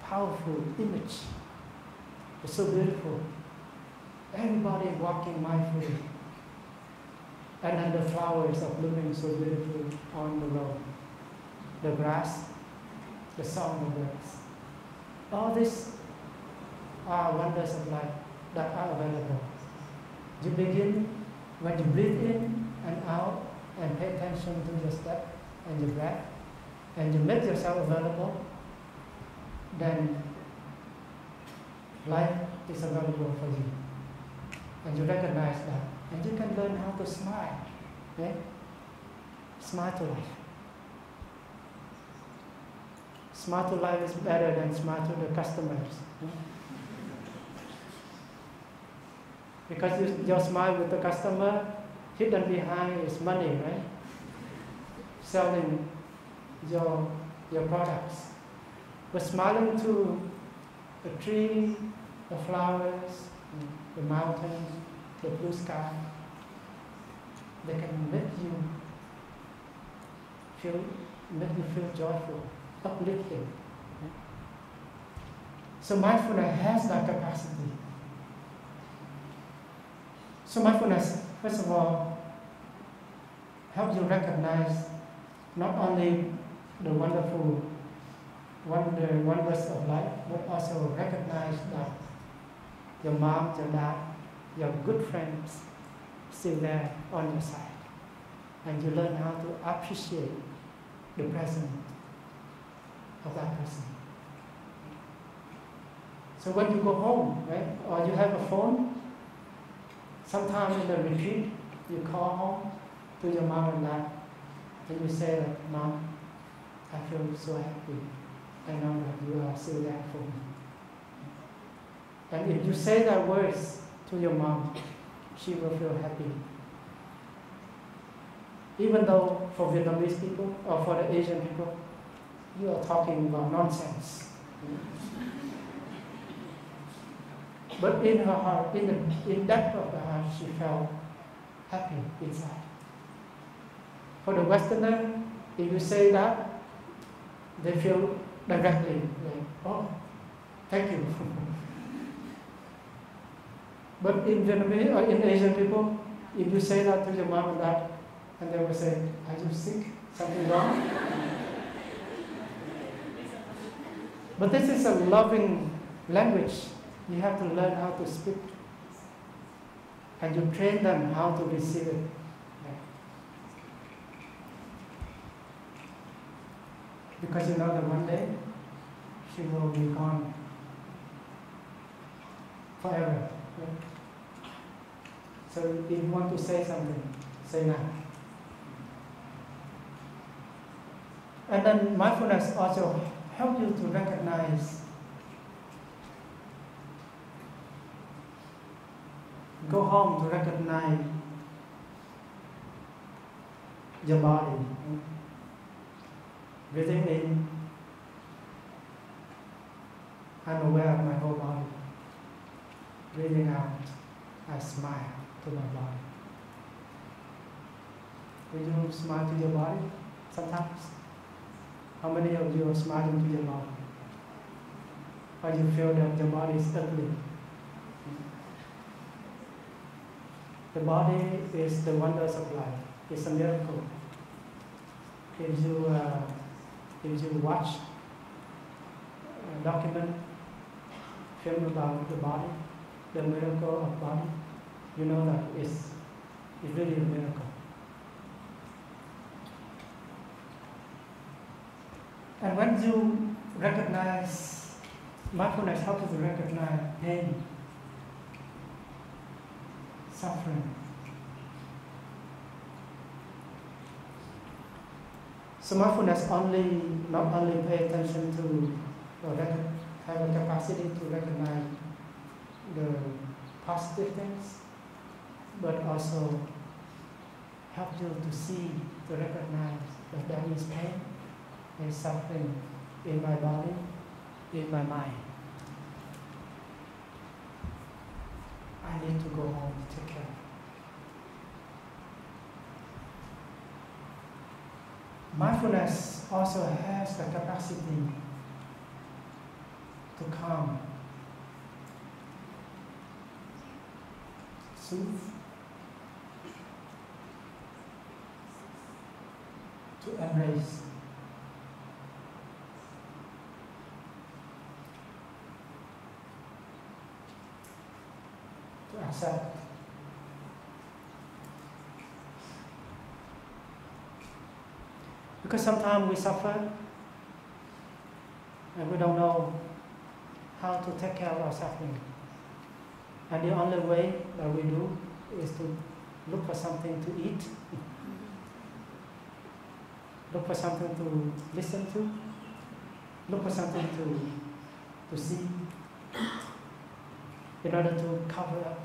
powerful image. It's so beautiful. Everybody walking mindfully. And then the flowers are blooming so beautifully on the road. The grass, the song of birds. All these are wonders of life that are available. You begin, when you breathe in and out, and pay attention to your step and your breath, and you make yourself available, then life is available for you. And you recognize that. And you can learn how to smile. Okay? Smile to life. Smile to life is better than smile to the customers. Because your smile with the customer, hidden behind is money, right? Selling your products. But smiling to the tree, the flowers, the mountains, the blue sky, they can make you feel joyful, uplifting. So mindfulness has that capacity. So mindfulness, first of all, helps you recognize not only the wonderful wonders of life, but also recognize that your mom, your dad, your good friends still there on your side. And you learn how to appreciate the presence of that person. So when you go home, right, or you have a phone, sometime in the retreat, you call home to your mom and dad, and you say that, "Mom, I feel so happy. I know that you are still there for me." And if you say that words to your mom, she will feel happy. Even though for Vietnamese people or for the Asian people, you are talking about nonsense. But in her heart, in depth of the heart, she felt happy inside. For the Westerner, if you say that, they feel directly like, oh, thank you. But in Vietnamese or in Asian people, if you say that to your mom and dad, and they will say, are you sick? Something wrong? But this is a loving language. You have to learn how to speak. And you train them how to receive it. Because you know that one day, she will be gone forever. So if you want to say something, say now. And then mindfulness also helps you to recognize, go home to recognize your body. Breathing in, I'm aware of my whole body. Breathing out, I smile to my body. Will you smile to your body sometimes? How many of you are smiling to your body? Or you feel that your body is ugly? The body is the wonders of life. It's a miracle. If you watch a document, film about the body, the miracle of body, you know that it's really a miracle. And when you recognize, mindfulness helps you to recognize pain, suffering. So mindfulness not only pay attention to, or have a capacity to recognize the positive things, but also help you to see, to recognize that there is pain, there is suffering in my body, in my mind. I need to go home to take care. Mindfulness also has the capacity to calm, soothe, to embrace, to accept. Because sometimes we suffer and we don't know how to take care of our suffering. And the only way that we do is to look for something to eat, look for something to listen to, look for something to see, in order to cover up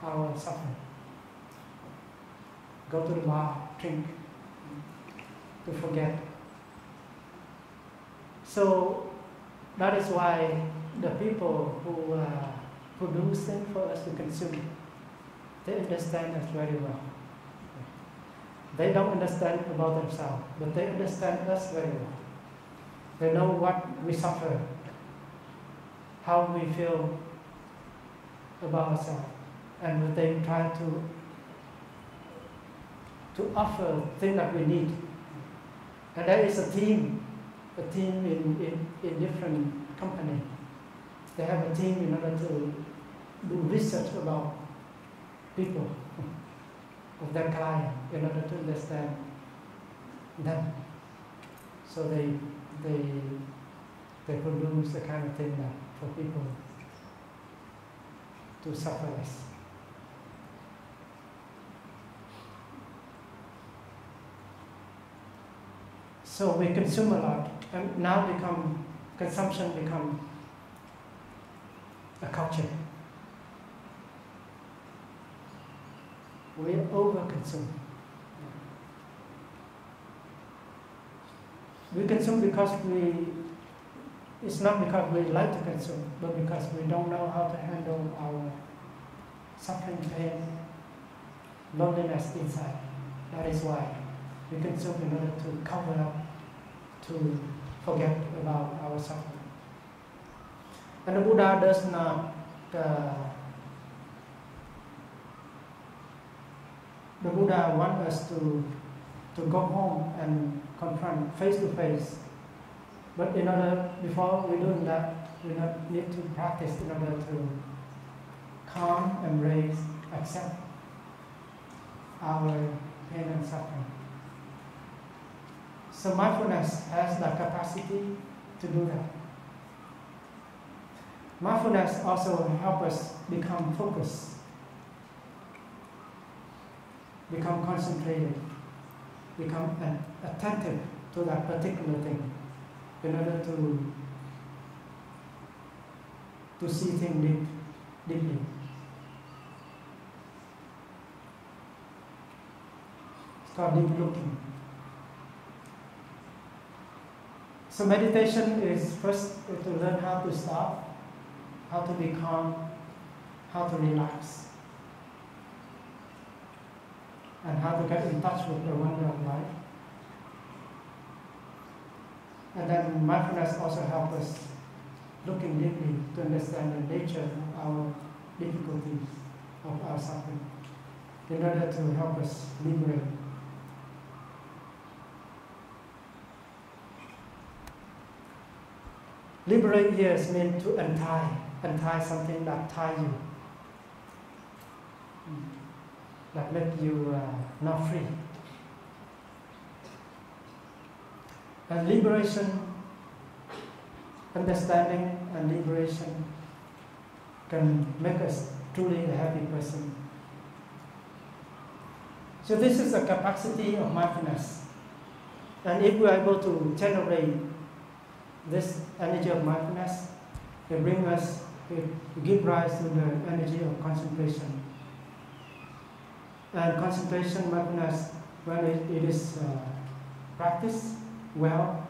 our suffering. Go to the bar, drink, to forget. So that is why the people who produce things for us to consume, they understand us very well. They don't understand about themselves, but they understand us very well. They know what we suffer, how we feel about ourselves, and they try to offer things that we need. And there is a team in different companies. They have a team in order to do research about people, of their client, in order to understand them. So they produce the kind of thing that for people to suffer less. So we consume a lot, and now consumption become a culture. We overconsume. We consume because It's not because we like to consume, but because we don't know how to handle our suffering, pain, loneliness inside. That is why we consume in order to cover up, to forget about our suffering. And the Buddha does not the Buddha wants us to go home and confront face to face. But before we do that, we need to practice in order to calm, embrace, accept our pain and suffering. So mindfulness has the capacity to do that. Mindfulness also helps us become focused, become concentrated, become attentive to that particular thing in order to see things deeply. It's called deep looking. So meditation is first to learn how to stop, how to be calm, how to relax, and how to get in touch with the wonder of life. And then mindfulness also helps us looking deeply to understand the nature of our difficulties, of our suffering, in order to help us liberate. Liberate here is meant to untie something that ties you, that makes you not free. And liberation, understanding and liberation can make us truly a happy person. So this is the capacity of mindfulness. And if we are able to generate this energy of mindfulness, it gives rise to the energy of concentration. And concentration, mindfulness, when it is practiced well,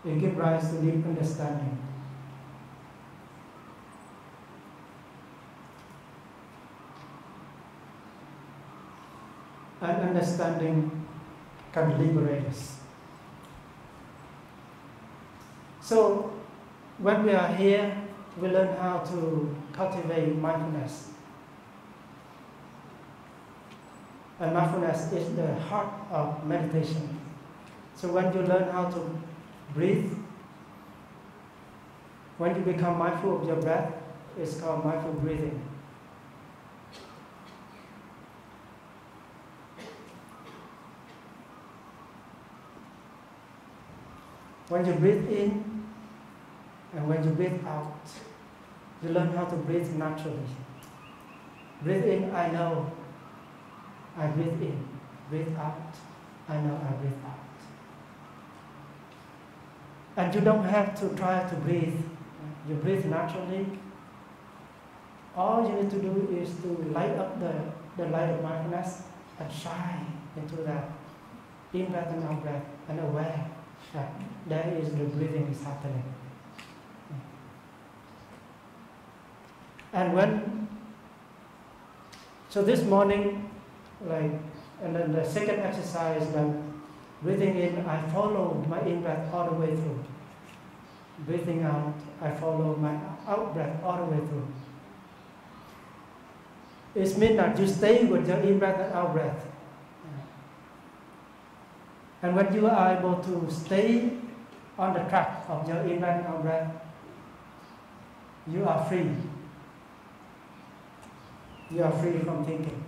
it gives rise to deep understanding. And understanding can liberate us. So when we are here, we learn how to cultivate mindfulness. And mindfulness is the heart of meditation. So when you learn how to breathe, when you become mindful of your breath, it's called mindful breathing. When you breathe in and when you breathe out, you learn how to breathe naturally. Breathe in, I know I breathe in. Breathe out, I know I breathe out. And you don't have to try to breathe. You breathe naturally. All you need to do is to light up the light of mindfulness and shine into that in-breath and out-breath and aware that there is the breathing is happening. And so this morning, and then the second exercise, breathing in, I follow my in-breath all the way through. Breathing out, I follow my out-breath all the way through. It means that you stay with your in-breath and out-breath. And when you are able to stay on the track of your in-breath and out-breath, you are free. You are free from thinking.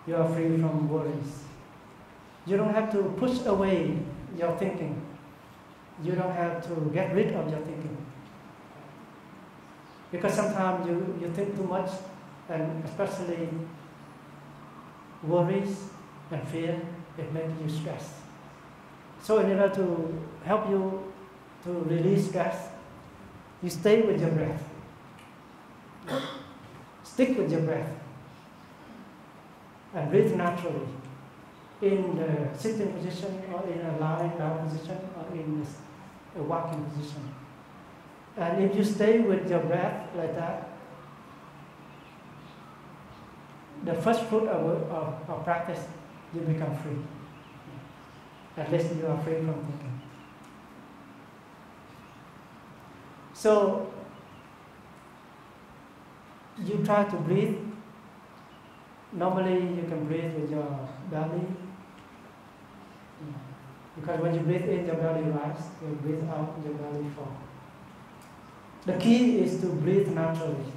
You are free from worries. You don't have to push away your thinking. You don't have to get rid of your thinking. Because sometimes you think too much, and especially worries and fear, it makes you stressed. So in order to help you to release stress, you stay with your breath. Stick with your breath. And breathe naturally in the sitting position or in a lying down position or in a walking position. And if you stay with your breath like that, the first fruit of practice, you become free. At least you are free from thinking. So, you try to breathe. Normally you can breathe with your belly. Because when you breathe in, your belly rises. You breathe out, your belly falls. The key is to breathe naturally.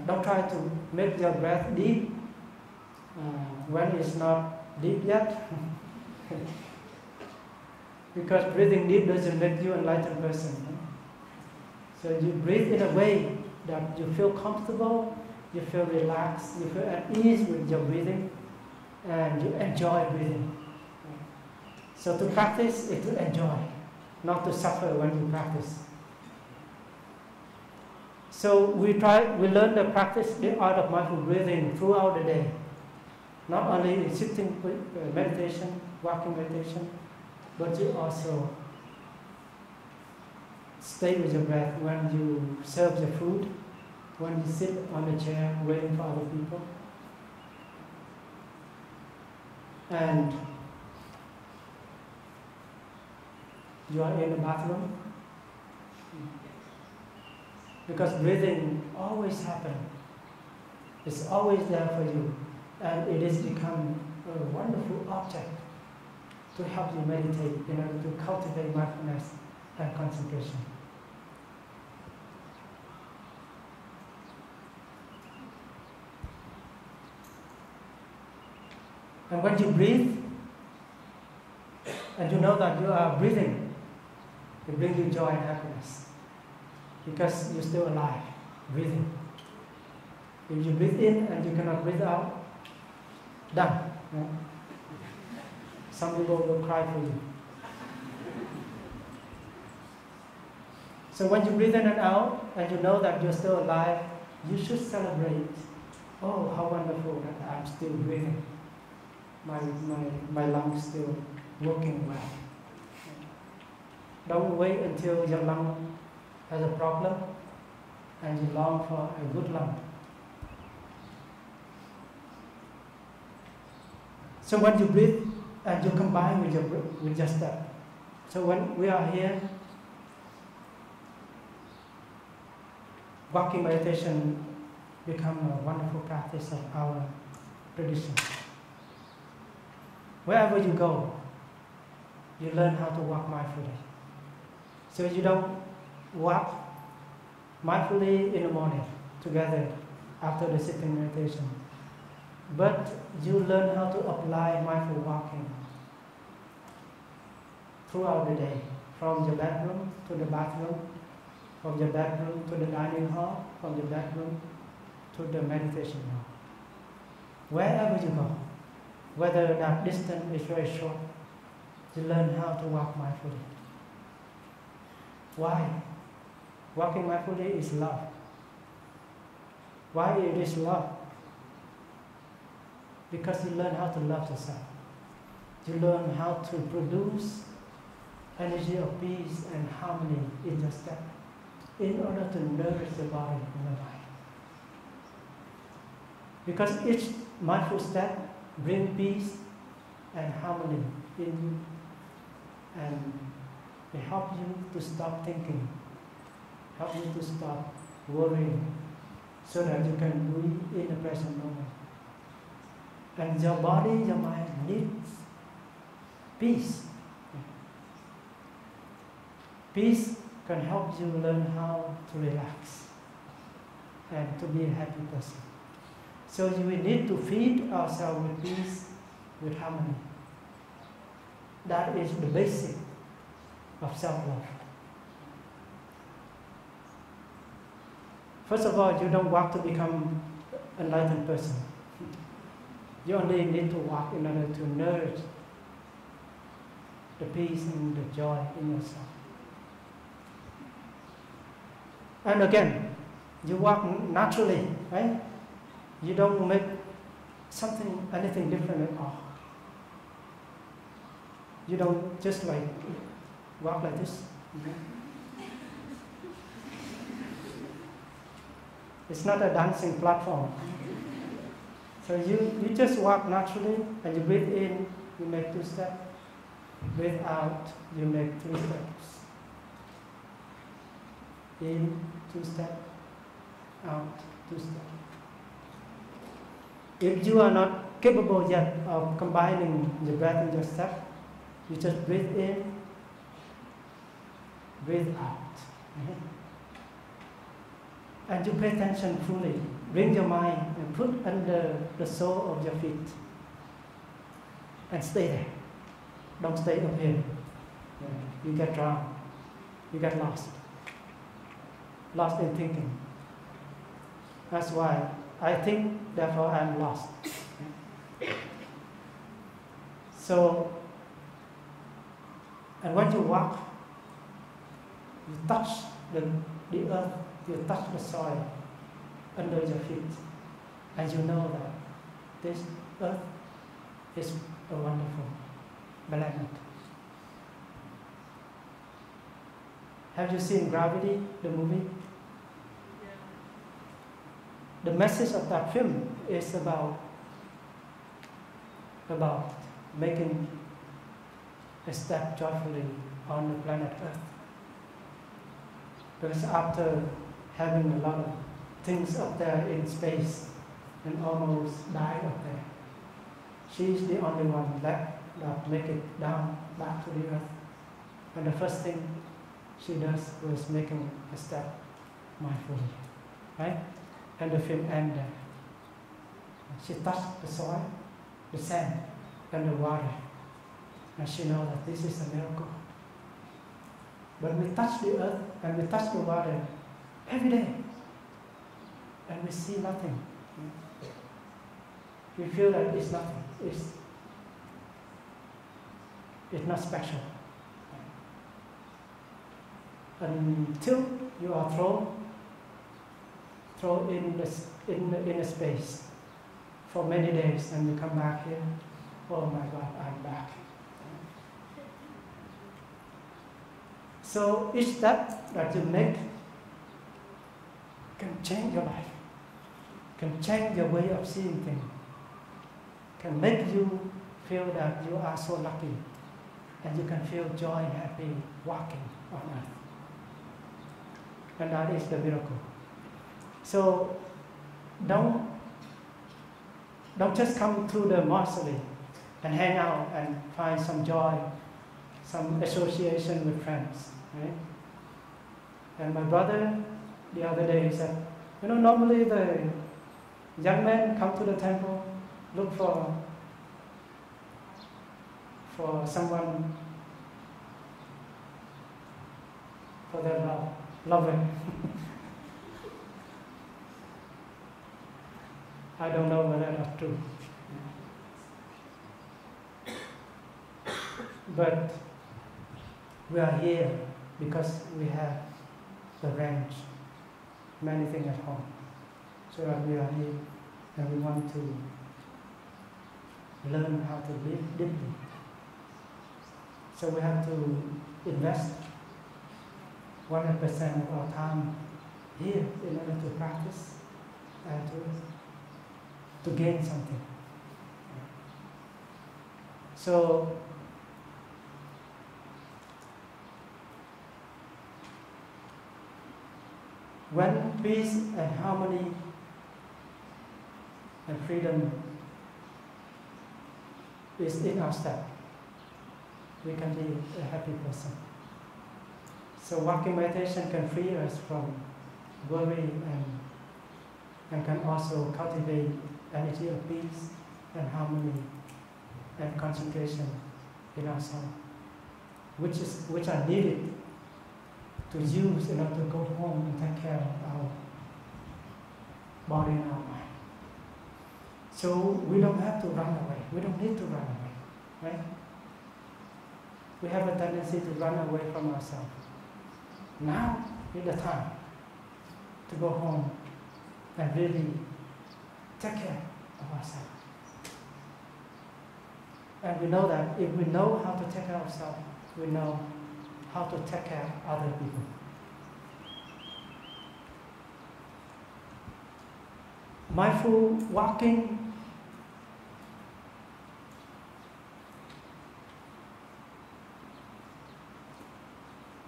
Don't try to make your breath deep when it's not deep yet. Because breathing deep doesn't make you an enlightened person. So you breathe in a way that you feel comfortable, you feel relaxed, you feel at ease with your breathing, and you enjoy breathing. So to practice is to enjoy, not to suffer when you practice. So we learn the practice, the art of mindful breathing throughout the day. Not only in sitting meditation, walking meditation, but you also stay with your breath when you serve the food, when you sit on the chair waiting for other people. And you are in the bathroom. Because breathing always happens. It's always there for you. And it has become a wonderful object to help you meditate in order to cultivate mindfulness and concentration. And when you breathe, and you know that you are breathing, it brings you joy and happiness. Because you're still alive, breathing. If you breathe in and you cannot breathe out, done. Yeah? Some people will cry for you. So when you breathe in and out, and you know that you're still alive, you should celebrate. Oh, how wonderful that I'm still breathing. My lungs still working well. Don't wait until your lung has a problem and you long for a good lung. So when you breathe and you combine with your step. So when we are here, walking meditation becomes a wonderful practice of our tradition. Wherever you go, you learn how to walk mindfully. So you don't walk mindfully in the morning together after the sitting meditation, but you learn how to apply mindful walking throughout the day, from your bedroom to the bathroom, from your bedroom to the dining hall, from your bedroom to the meditation hall. Wherever you go, whether that distance is very short, you learn how to walk mindfully. Why? Walking mindfully is love. Why it is love? Because you learn how to love yourself. You learn how to produce energy of peace and harmony in your step in order to nourish the body and the mind. Because each mindful step brings peace and harmony in you, and they help you to stop thinking, help you to stop worrying, so that you can be in the present moment. And your body, your mind needs peace. Peace can help you learn how to relax and to be a happy person. So we need to feed ourselves with peace, with harmony. That is the basic of self-love. First of all, you don't walk to become an enlightened person. You only need to walk in order to nourish the peace and the joy in yourself. And again, you walk naturally, right? You don't make anything different at all. You don't just like walk like this. It's not a dancing platform. So you just walk naturally, and you breathe in, you make 2 steps. Breathe out, you make 3 steps. In, 2 steps. Out, 2 steps. If you are not capable yet of combining your breath and your step, you just breathe in, breathe out. And you pay attention fully. Bring your mind and put under the sole of your feet. And stay there. Don't stay up here. You get drowned. You get lost. Lost in thinking. That's why I think, therefore I'm lost. So, and when you walk, you touch the earth, you touch the soil under your feet, and you know that this earth is a wonderful planet. Have you seen Gravity, the movie? Yeah. The message of that film is about making a step joyfully on the planet Earth. Because after having a lot of things up there in space and almost die up there, she's the only one that make it down back to the Earth. And the first thing she does was making a step mindfully, right? And the film ends there. She touched the soil, the sand, and the water, and she knows that this is a miracle. But we touch the earth and we touch the water every day, and we see nothing. We feel that it's nothing. It's not special. Until you are thrown in a space for many days, and you come back here. Oh my God, I'm back. So each step that you make can change your life, can change your way of seeing things, can make you feel that you are so lucky, and you can feel joy and happy walking on earth. And that is the miracle. So don't just come to the mausoleum and hang out and find some joy, some association with friends, right? And my brother the other day said, normally the young men come to the temple, look for someone, for their lover. I don't know whether that's true. But we are here because we have arranged many things at home. So that we are here and we want to learn how to live deeply. So we have to invest 100% of our time here in order to practice and to gain something. So when peace and harmony and freedom is in our step, we can be a happy person. So walking meditation can free us from worry and can also cultivate energy of peace and harmony and concentration in our soul, which are needed to use in order to go home and take care of our body and our mind. So we don't have to run away. We don't need to run away, right? We have a tendency to run away from ourselves. Now is the time to go home and really take care of ourselves. And we know that if we know how to take care of ourselves, we know how to take care of other people. Mindful walking,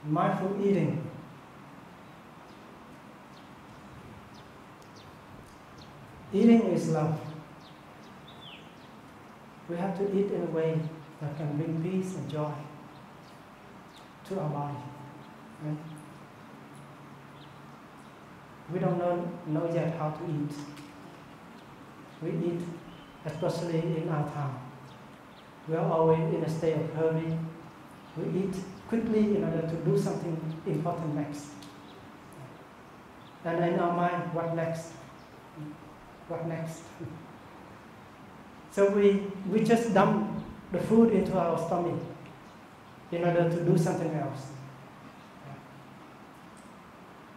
mindful eating. Eating is love. We have to eat in a way that can bring peace and joy to our body. Right? We don't know yet how to eat. We eat, especially in our town. We are always in a state of hurry. We eat quickly in order to do something important next. And in our mind, what next? What next? So we just dump the food into our stomach in order to do something else.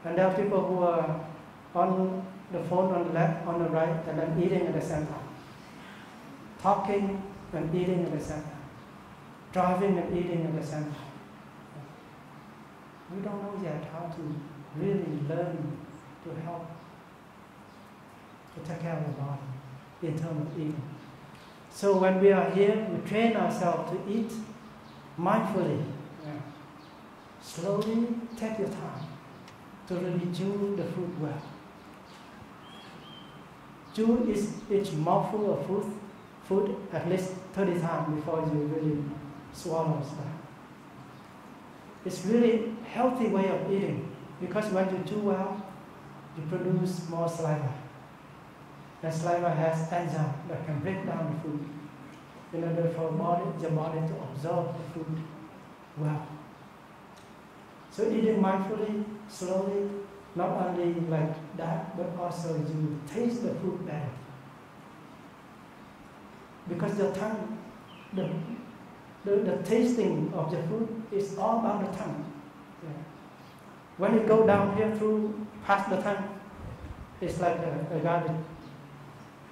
And there are people who are on the phone on the left, on the right, and then eating at the same time. Talking and eating at the same time. Driving and eating at the same time. We don't know yet how to really learn to help to take care of the body in terms of eating. So when we are here, we train ourselves to eat mindfully. Yeah. Slowly take your time to really chew the food well. Chew each mouthful of food at least 30 times before you really swallow stuff. It's really a healthy way of eating because when you chew well, you produce more saliva. And saliva has enzyme that can break down the food in order for your body to absorb the food well. So eating mindfully, slowly, not only like that, but also you taste the food better. Because your tongue, the tasting of the food is all about the tongue. Yeah. When it go down here through past the tongue, it's like a garbage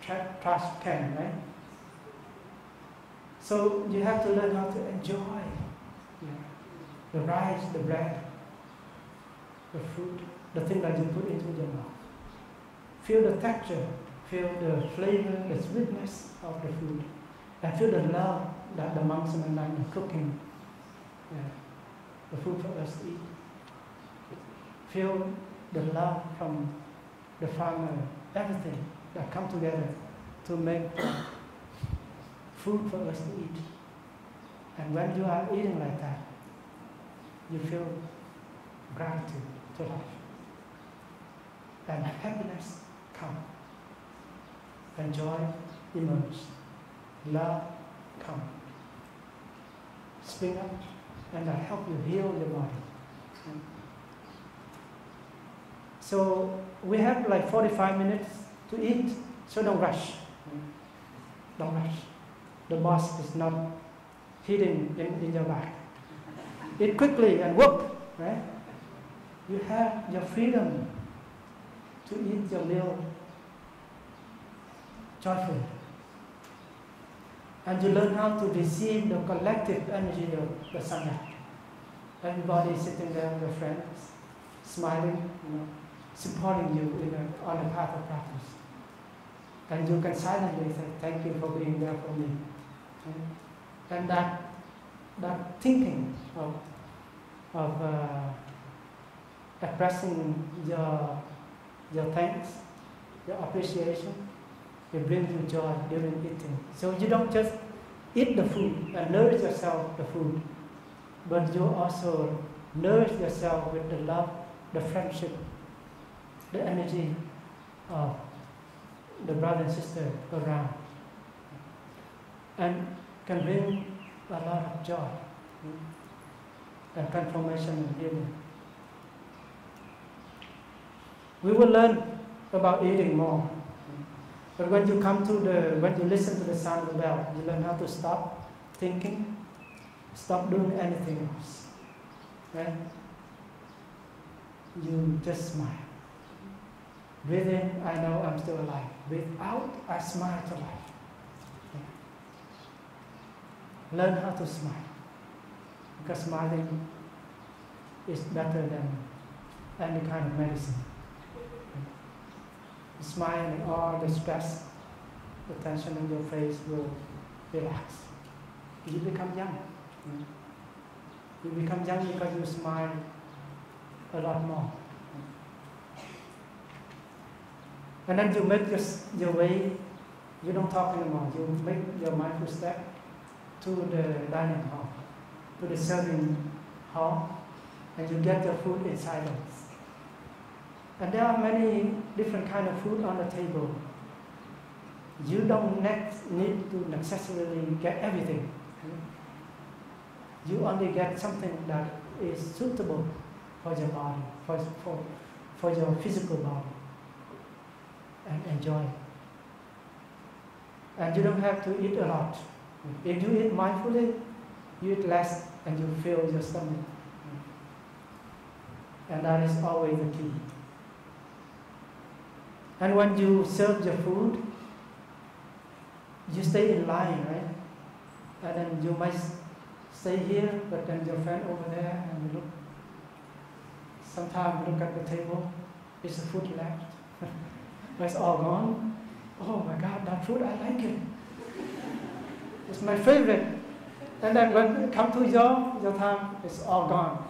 trash can, right? So you have to learn how to enjoy the rice, the bread, the fruit, the thing that you put into your mouth. Feel the texture, feel the flavor, the sweetness of the food, and feel the love that the monks and the nuns are cooking the food for us to eat. Feel the love from the farmer, everything that come together to make food for us to eat. And when you are eating like that, you feel gratitude to life. And happiness comes. And joy emerges. Love comes. Spring up and that help you heal your body. So we have like 45 minutes to eat, so don't rush. Don't rush. The boss is not hidden in your back. Eat quickly and work, right? You have your freedom to eat your meal joyfully. And you learn how to receive the collective energy of the Sangha. Everybody sitting there with your friends, smiling, supporting you on the path of practice. And you can silently say, thank you for being there for me. And that thinking of expressing your thanks, your appreciation, it brings you joy during eating. So you don't just eat the food and nourish yourself with the food, but you also nourish yourself with the love, the friendship, the energy of the brother and sister around, and can bring a lot of joy and transformation and healing. We will learn about eating more, but when you listen to the sound of the bell, you learn how to stop thinking, stop doing anything else, right? You just smile. Breathe in, I know I'm still alive. Breathe out, I smile to life. Yeah. Learn how to smile. Because smiling is better than any kind of medicine. You smile and all the stress, the tension in your face will relax. You become young. You become young because you smile a lot more. And then you make your way, you don't talk anymore, you make your mindful step to the dining hall, to the serving hall, and you get your food in silence. And there are many different kinds of food on the table. You don't need to necessarily get everything. You only get something that is suitable for your body, for your physical body, and enjoy it. And you don't have to eat a lot. If you eat mindfully, you eat less and you fill your stomach. And that is always the key. And when you serve your food, you stay in line, right? And then you might stay here, but then your friend over there, and you look. Sometimes you look at the table, is the food left? It's all gone. Oh my God, that food, I like it. It's my favorite. And then when it comes to your time, it's all gone.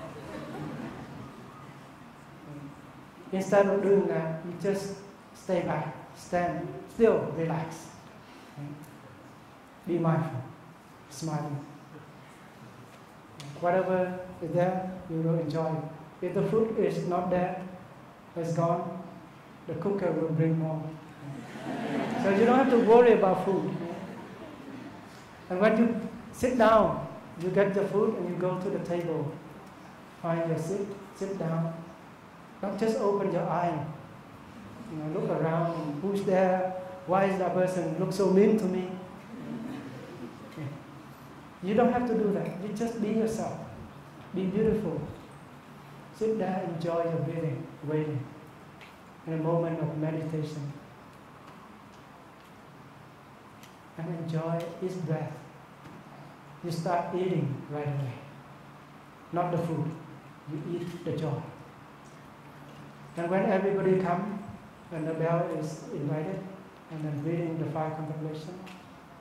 Instead of doing that, you just stay back, stand still, relax. Be mindful, smiling. Whatever is there, you will enjoy it. If the food is not there, it's gone, the cooker will bring more. So you don't have to worry about food. And when you sit down, you get the food and you go to the table. Find your seat, sit down. Don't just open your eye. Look around, who's there? Why is that person look so mean to me? Okay. You don't have to do that. You just be yourself. Be beautiful. Sit there, enjoy your breathing, waiting. In a moment of meditation. And enjoy each breath. You start eating right away. Not the food. You eat the joy. And when everybody comes, when the bell is invited, and then reading the 5 contemplation,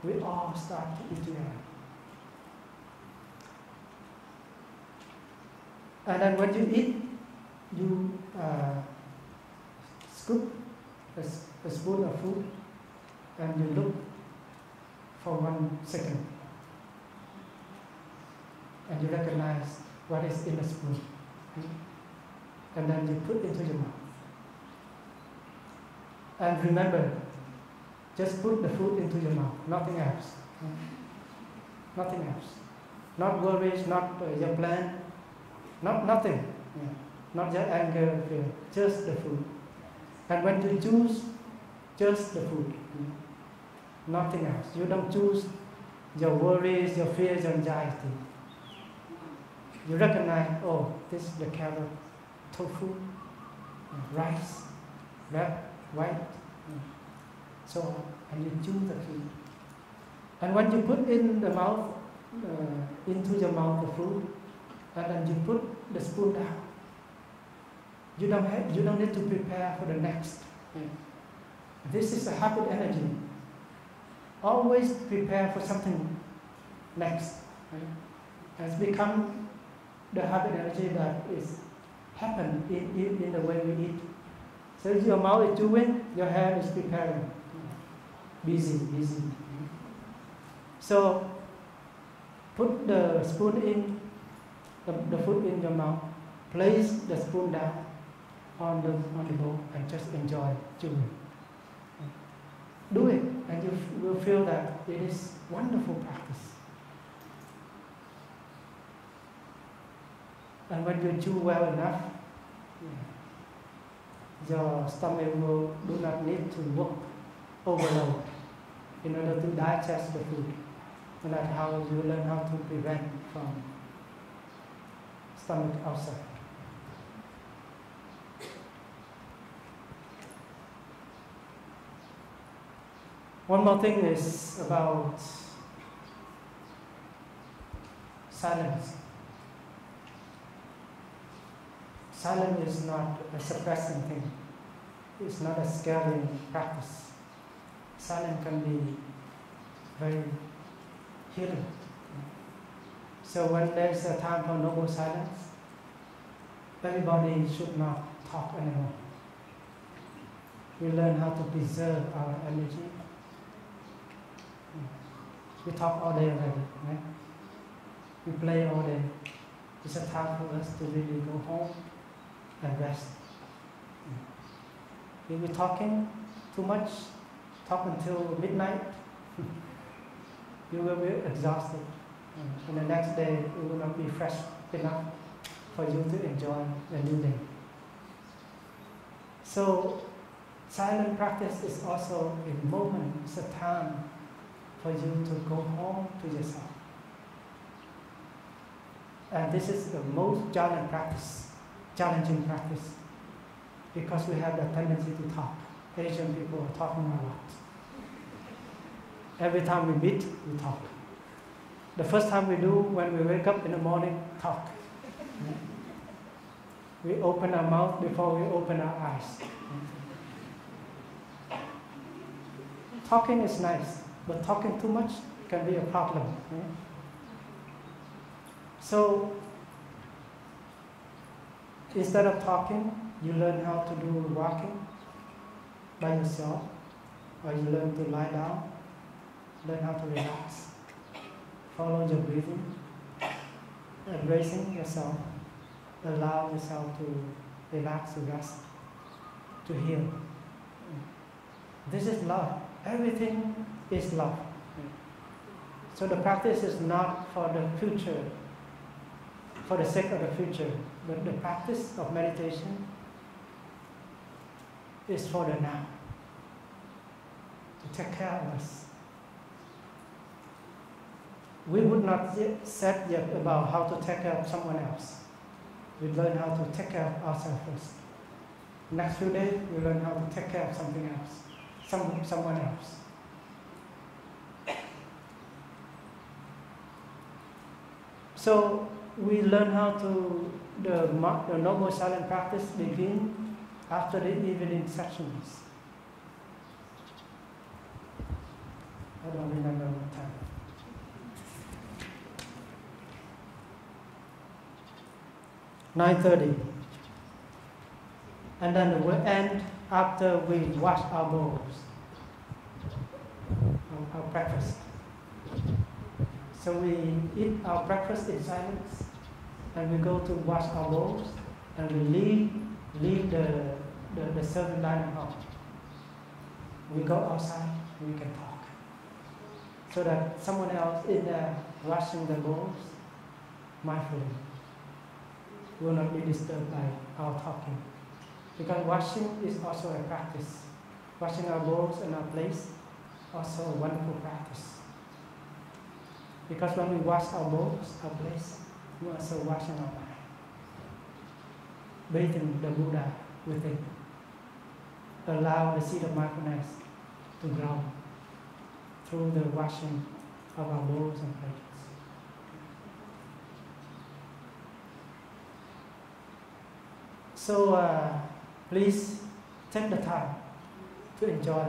we all start to eat together. And then when you eat, you scoop a spoon of food, and you look for 1 second. And you recognize what is in the spoon. And then you put into your mouth. And remember, just put the food into your mouth, nothing else. Nothing else. Not worries, not your plan, nothing. Not your anger, fear, just the food. And when you choose, just the food. Nothing else. You don't choose your worries, your fears, your anxiety. You recognize, oh, this is the carrot, tofu, rice, red, white, so on. And you choose the food. And when you put in the mouth, into your mouth the food, and then you put the spoon down, you don't need to prepare for the next. This is a habit energy. Always prepare for something next. Right? It's become the habit energy that is happen in the way we eat. So if your mouth is chewing, your hand is preparing. Busy. So put the spoon in, the food in your mouth. Place the spoon down on the bowl and just enjoy chewing. Do it, and you will feel that it is wonderful practice. And when you chew well enough, your stomach will do not need to work overload in order to digest the food. And that's how you learn how to prevent from stomach ulcer. One more thing is about silence. silence is not a suppressing thing. It's not a scaring practice. Silence can be very healing. So when there's a time for noble silence, everybody should not talk anymore. We learn how to preserve our energy. We talk all day already, right? We play all day. It's a time for us to really go home and rest. If we're talking too much, talk until midnight, you will be exhausted. And the next day, it will not be fresh enough for you to enjoy the new day. So, silent practice is also a moment, it's a time for you to go home to yourself. And this is the most challenging practice, because we have the tendency to talk. Asian people are talking a lot. Every time we meet, we talk. The first time we do when we wake up in the morning, talk. We open our mouth before we open our eyes. Talking is nice, but talking too much can be a problem. So, instead of talking, you learn how to do walking by yourself, or you learn to lie down, learn how to relax, follow your breathing, embracing yourself, allow yourself to relax, to rest, to heal. This is love. Everything is love. So the practice is not for the future, for the sake of the future, but the practice of meditation is for the now, to take care of us. We would not set yet about how to take care of someone else. We learn how to take care of ourselves first. Next few days, we learn how to take care of something else, someone else. So we learn how to, the noble silent practice begin after the evening sessions. I don't remember what time. 9:30, and then it will end after we wash our bowls, our breakfast. So we eat our breakfast in silence, and we go to wash our bowls, and we leave the serving dining hall. We go outside, we can talk, so that someone else in there washing the bowls mindfully will not be disturbed by our talking. Because washing is also a practice. Washing our bowls and our plates, also a wonderful practice. Because when we wash our bowls, our plates, we are also washing our mind. Bathing the Buddha within. Allow the seed of mindfulness to grow through the washing of our bowls and plates. So please take the time to enjoy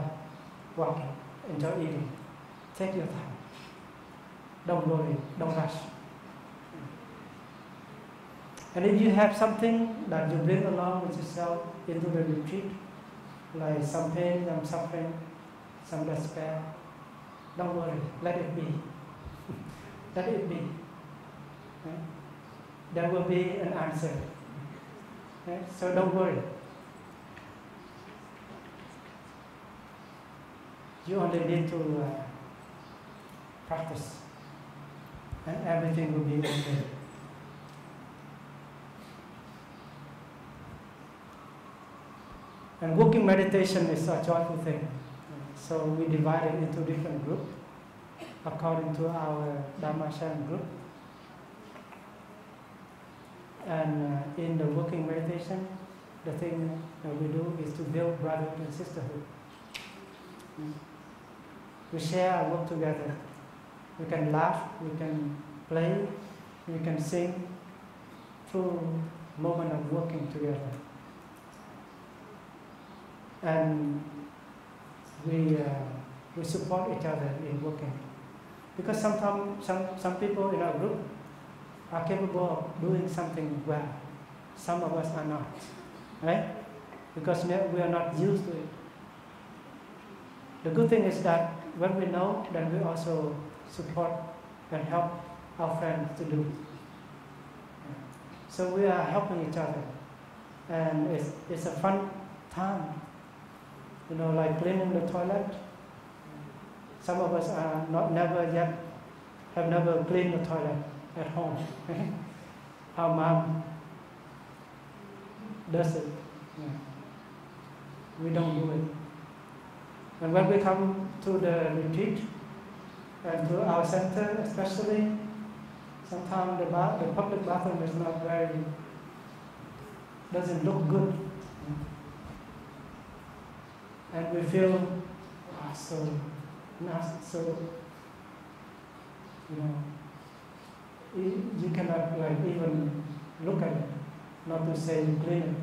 walking, enjoy eating. Take your time. Don't worry, don't rush. And if you have something that you bring along with yourself into the retreat, like some pain, some suffering, some despair, don't worry, let it be. Let it be. Okay? There will be an answer. Okay? So don't worry. You only need to practice, and everything will be okay. And walking meditation is a joyful thing. So we divide it into different groups according to our Dhamma sharing group. And in the walking meditation, the thing that we do is to build brotherhood and sisterhood. We share our work together. We can laugh, we can play, we can sing through moment of working together. And we support each other in working. Because sometimes some people in our group are capable of doing something well. Some of us are not, right? Because we are not used to it. The good thing is that when we know, then we also support and help our friends to do. So we are helping each other, and it's a fun time. You know, like cleaning the toilet. Some of us are have never cleaned the toilet at home. Our mom does it. Yeah. We don't do it. And when we come to the retreat and to our center especially, sometimes the public bathroom is not doesn't look good. And we feel so nasty, so, you know, you cannot like even look at it, not to say you clean it.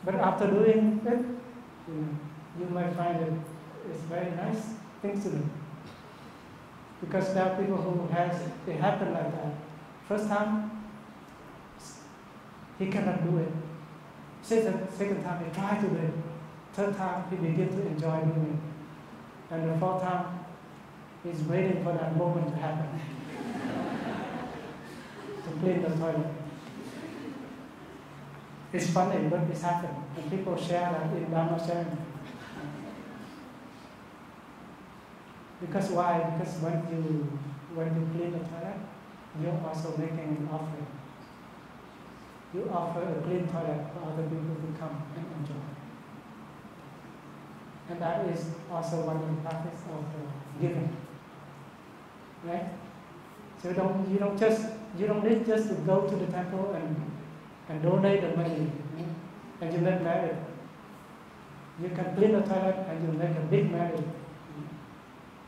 But after doing it, you might find it's very nice thing to do. Because there are people who it happen like that. First time, he cannot do it. Second time, he tried to do it. Third time, he began to enjoy doing it. And the fourth time, he's waiting for that moment to happen. To clean the toilet. It's funny, but it's happened. And people share that in Dharma sharing. Because why? Because when you clean the toilet, you're also making an offering. You offer a clean toilet for other people to come and enjoy. And that is also one of the practice of giving. Right? So you don't need just to go to the temple and donate the money, and you make merit. You can clean the toilet and you make a big merit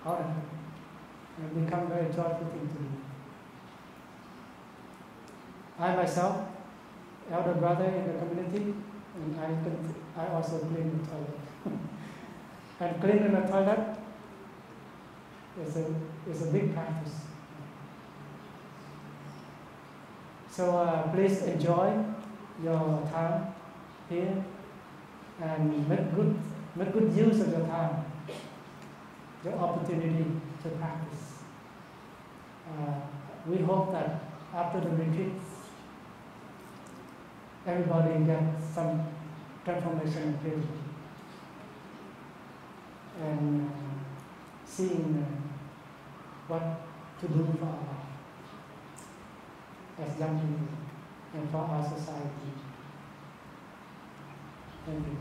out of it, and become very joyful thing to do. I myself, elder brother in the community, and I also clean the toilet. And cleaning the toilet is a big practice. So please enjoy your time here and make good use of your time, your opportunity to practice. We hope that after the retreat, everybody gets some transformation and purity, and seeing what to do for our life as young people and for our society. Thank you.